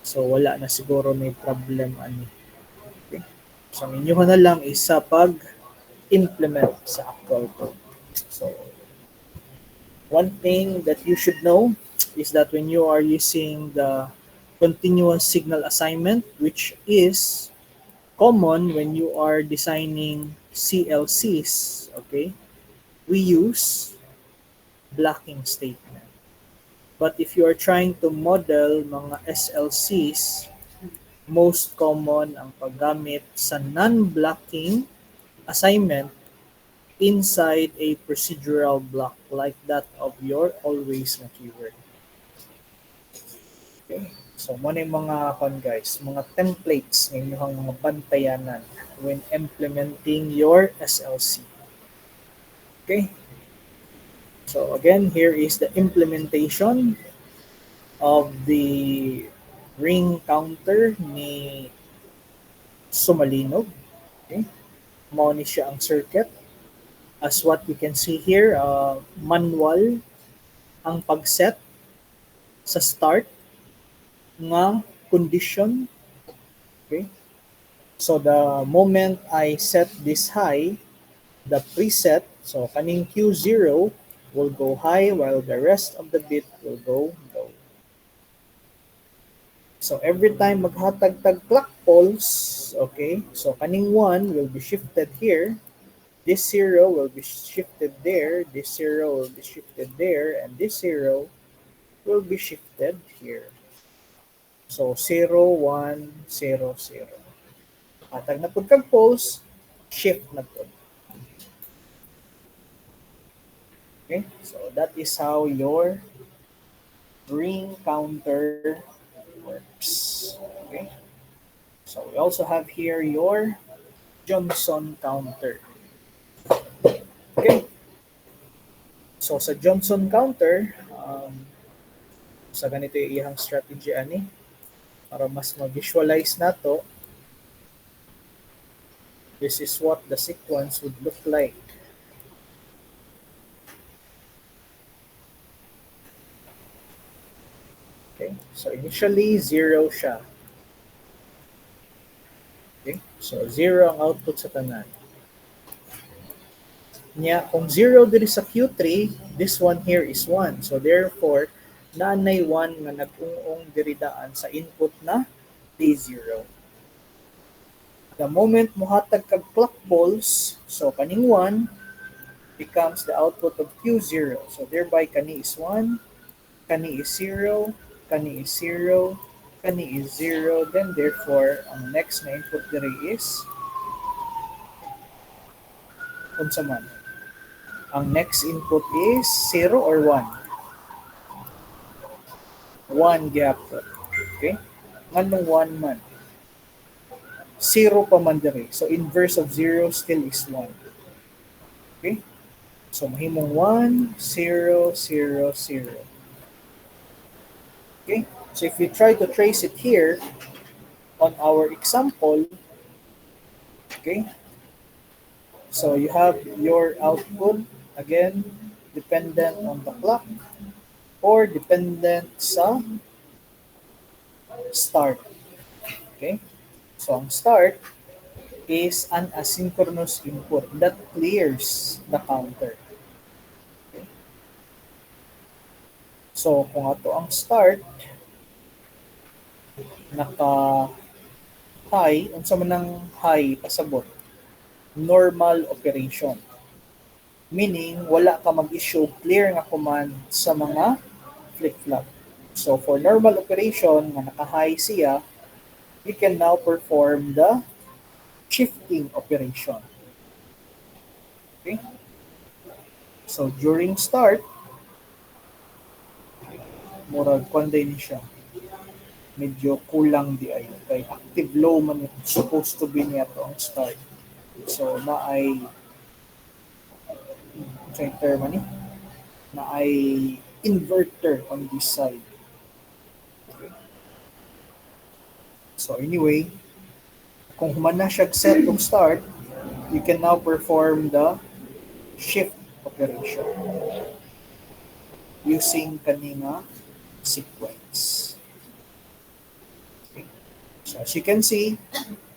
So wala na siguro may problem ani. Okay? So ang inyo na lang is sa pag-implement sa actual code. So one thing that you should know is that when you are using the continuous signal assignment, which is common when you are designing CLCs, okay, we use blocking statement. But if you are trying to model mga SLCs, most common ang paggamit sa non-blocking assignment inside a procedural block like that of your always na keyword. Okay. So, mo na yung mga guys, mga templates ng inyong mga bantayanan when implementing your SLC. Okay. So, again, here is the implementation of the ring counter ni Sumalinog. Okay. Mo ni siya ang circuit. As what we can see here, manual ang pag-set sa start nga condition. Okay? So the moment I set this high, the preset, so kaning Q0 will go high while the rest of the bit will go low. So every time maghatag-tag clock pulse, okay, so kaning 1 will be shifted here. This 0 will be shifted there, this 0 will be shifted there, and this 0 will be shifted here. So 0, 1, 0, 0. Atag na pud kag pulse, shift na pud. Okay, so that is how your ring counter works. Okay, so we also have here your Johnson counter. Okay. So sa Johnson counter, sa ganito yung iyang strategy ani para mas ma-visualize nato. This is what the sequence would look like. Okay. So initially 0 siya. Okay. So 0 ang output sa tanan. Nya, kung 0 diri sa Q3, this one here is 1. So therefore, naanay 1 nga nag-ung-ung diri daan sa input na D0. The moment mohatag kag clock pulse, so kaning 1 becomes the output of Q0. So thereby kani is 1, kani is 0, kani is 0, kani is 0, then therefore ang next na input diri is unsa man. Ang next input is 0 or 1? 1 gap. Okay? Nganong 1 man? 0 pa man diri. So inverse of 0 still is 1. Okay? So mahimong 1, 0, 0, 0. Okay? So if we try to trace it here on our example, okay? So you have your output, again, dependent on the clock or dependent sa start. Okay? So ang start is an asynchronous input that clears the counter. Okay? So kung ato ang start, naka-high, unsa man ang high pasabot? Normal operation. Meaning, wala ka mag-issue clear nga command sa mga flip-flop. So, for normal operation, nga naka-high siya, you can now perform the shifting operation. Okay? So during start, murag kwanday ni siya. Medyo kulang di ay. Kay active low man yung supposed to be niya to ang start. So na ay sa term ni na ay inverter on this side. Okay. So anyway, kung humana siya set ng start, you can now perform the shift operation using kanina sequence. Okay. So as you can see,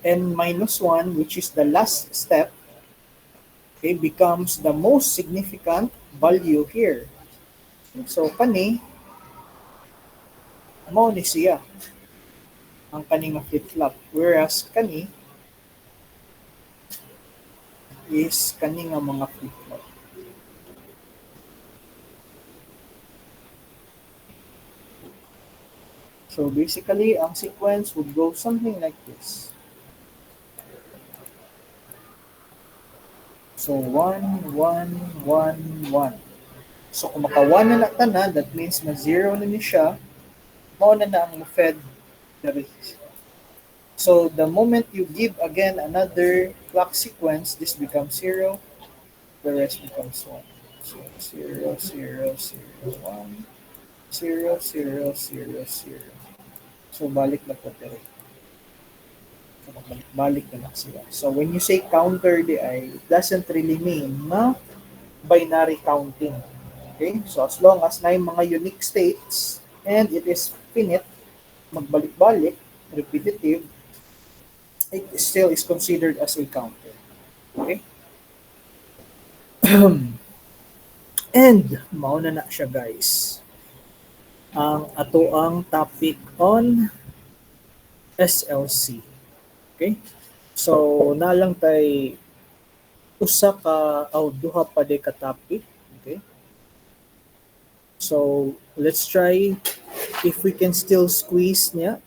n-1, which is the last step, okay, becomes the most significant value here. So kani, mao ni siya ang kaning flip-flop. Whereas kani is kani nga mga flip-flop. So basically, ang sequence would go something like this. So 1, 1, 1, 1. So kung maka 1 na na, that means na 0 na ni siya, mao na ang fed the resist. So the moment you give again another clock sequence, this becomes 0, the rest becomes 1. So 0, 0, 0, 1, 0, 0, 0, 0. So balik na po tayo. So balik na lang sila. So when you say counter di ay, it doesn't really mean na binary counting. Okay? So as long as na yung mga unique states and it is finite, magbalik-balik, repetitive, it still is considered as a counter. Okay? And mauna na siya guys. Ang ato ang topic on SLC. Okay? So nalang tay usa ka o duha pa de ka topic. Okay? So let's try if we can still squeeze niya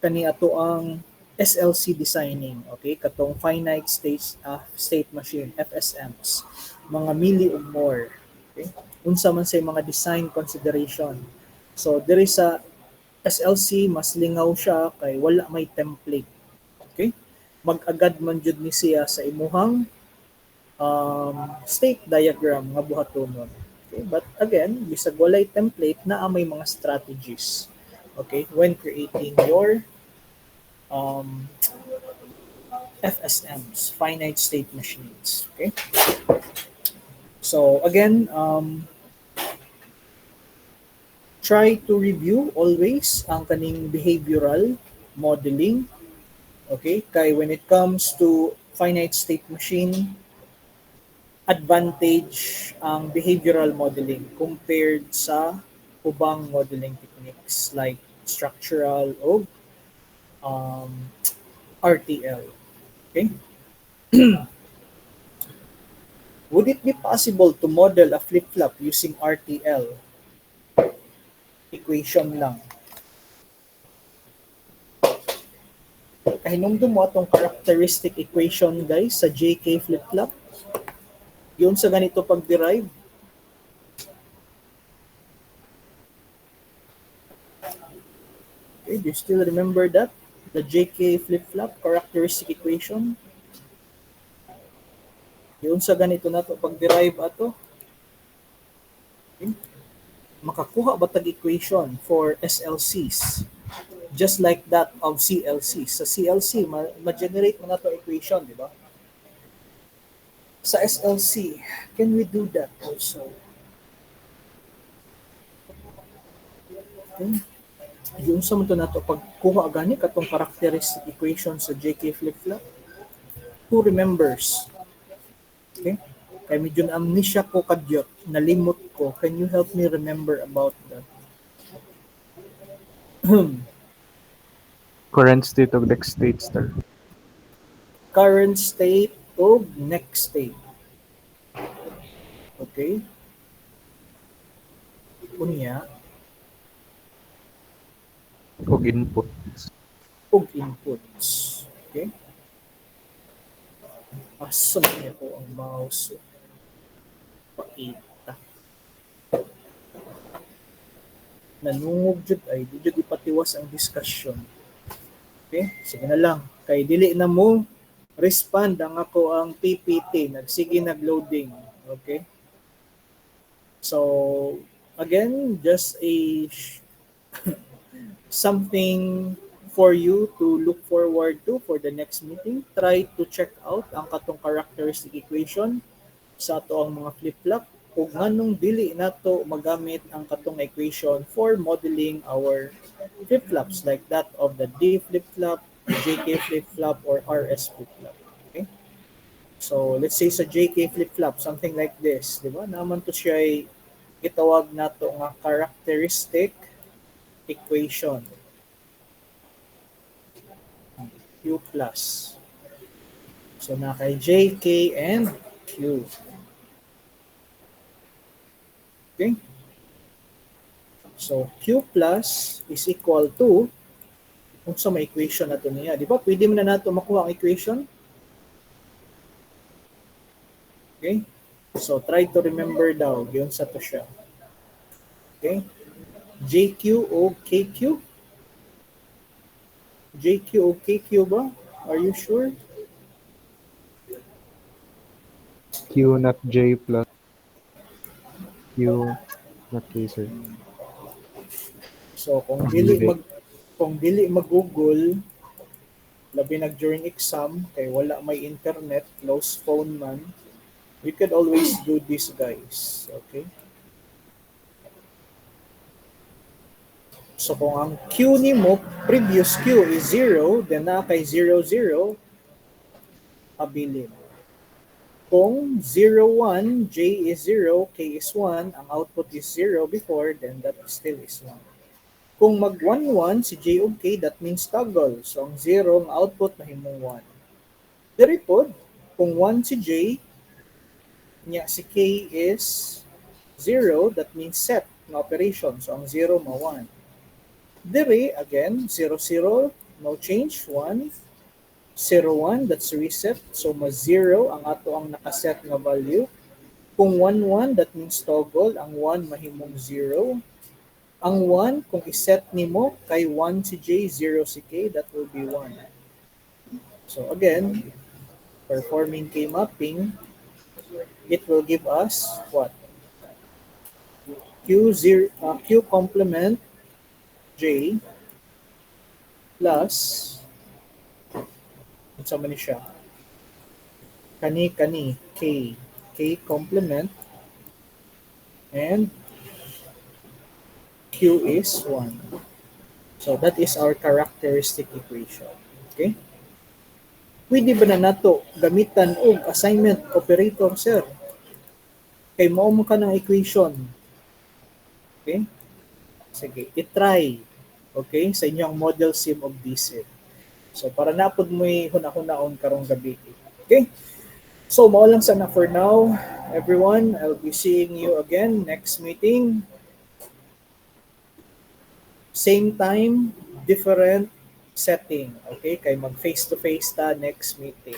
kani ato ang SLC designing. Okay? Katong finite state machine, FSMs. Mga milli or more. Okay? Unsa man say mga design consideration. So there is a SLC, mas lingaw siya kay wala may template. Okay? Mag-agad man jud ni siya sa imuhang state diagram nga buhatonon. Okay? But again, bisag walay template na may mga strategies. Okay? When creating your FSMs, finite state machines. Okay? So again, try to review always ang kaning behavioral modeling. Okay? Kay when it comes to finite state machine, advantage ang behavioral modeling compared sa ubang modeling techniques like structural o RTL. Okay? Would it be possible to model a flip-flop using RTL? Equation lang. Kahinumdum mo atong characteristic equation guys sa JK flip-flop. Yun sa ganito pag-derive. Okay, do you still remember that? The JK flip-flop characteristic equation. Yun sa ganito na to pag-derive ato. Okay. Makakuha ba tag equation for SLCs just like that of CLCs. Sa CLC ma-generate mo na to equation, di ba? Sa SLC, can we do that also? Okay. Yung sa mga na to pagkuha gani katong characteristic equation sa JK flip-flop. Who remembers? Okay? Kaya medyo amnesia ko kadyot, nalimot ko. Can you help me remember about that? Current state of next state, sir. Current state of next state. Okay? Unya, Og input. og inputs. Okay? Asa niya ko ang mouse. Paita. Nanungog jud ay di jud ipatiwas ang discussion. Okay? Sige na lang. Kay dili na mo respond ang ako ang PPT. Nagsige nagloading. Okay? So, again, just a something for you to look forward to for the next meeting. Try to check out ang katong characteristic equation sa ato ang mga flip-flop ug nganong dili nato magamit ang katong equation for modeling our flip-flops like that of the D flip-flop, JK flip-flop, or RS flip-flop. Okay? So, let's say sa JK flip-flop, something like this, di ba? Naman to siya ay gitawag nato nga characteristic equation. Q plus. So, na kay J, K, and Q. Okay? So, Q plus is equal to kung sa may equation na ito niya. Di ba? Pwede mo na nato makuha ang equation. Okay? So, try to remember daw. Yun sa to siya. Okay? JQ o KQ? JQ o KQ ba? Are you sure? Q not J plus Q not K, sir. So, kung dili mag-Google, labi na during exam, kay wala may internet, close phone man, you could always do this, guys. Okay? So, kung ang Q ni mo, previous Q is 0, then na kay 0, 0, abilin. Kung 0, 1, J is 0, K is 1, ang output is 0 before, then that still is 1. Kung mag 1, 1 si J ug K, that means toggle. So, ang 0, ang output mahimong 1. Diri pod, kung 1 si J, niya si K is 0, that means set na operation. So, ang 0 ma 1. Diri, again, 0, 0, no change, 1. 0, 1, that's reset. So, ma 0 ang ato ang nakaset na value. Kung 1, 1, that means toggle. Ang 1 mahimong 0. Ang 1, kung iset nimo kay 1 si J, 0 si K, that will be 1. So, again, performing K mapping, it will give us what? Q complement J plus sa man siya kani K complement and Q is 1. So that is our characteristic equation. Okay? Pwede ba na nato gamitan og assignment operator, sir? Kay mao mo ka ng equation. Okay? Sige, i-try. Okay? Sa inyong model sim of DC. So, para napod mo huna-hunaon karong gabi. Okay? So, mao lang sana for now. Everyone, I'll be seeing you again next meeting. Same time, different setting. Okay? Kay mag face-to-face ta next meeting.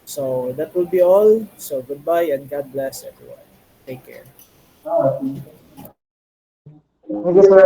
So, that will be all. So, goodbye and God bless everyone. Take care. Thank you, sir.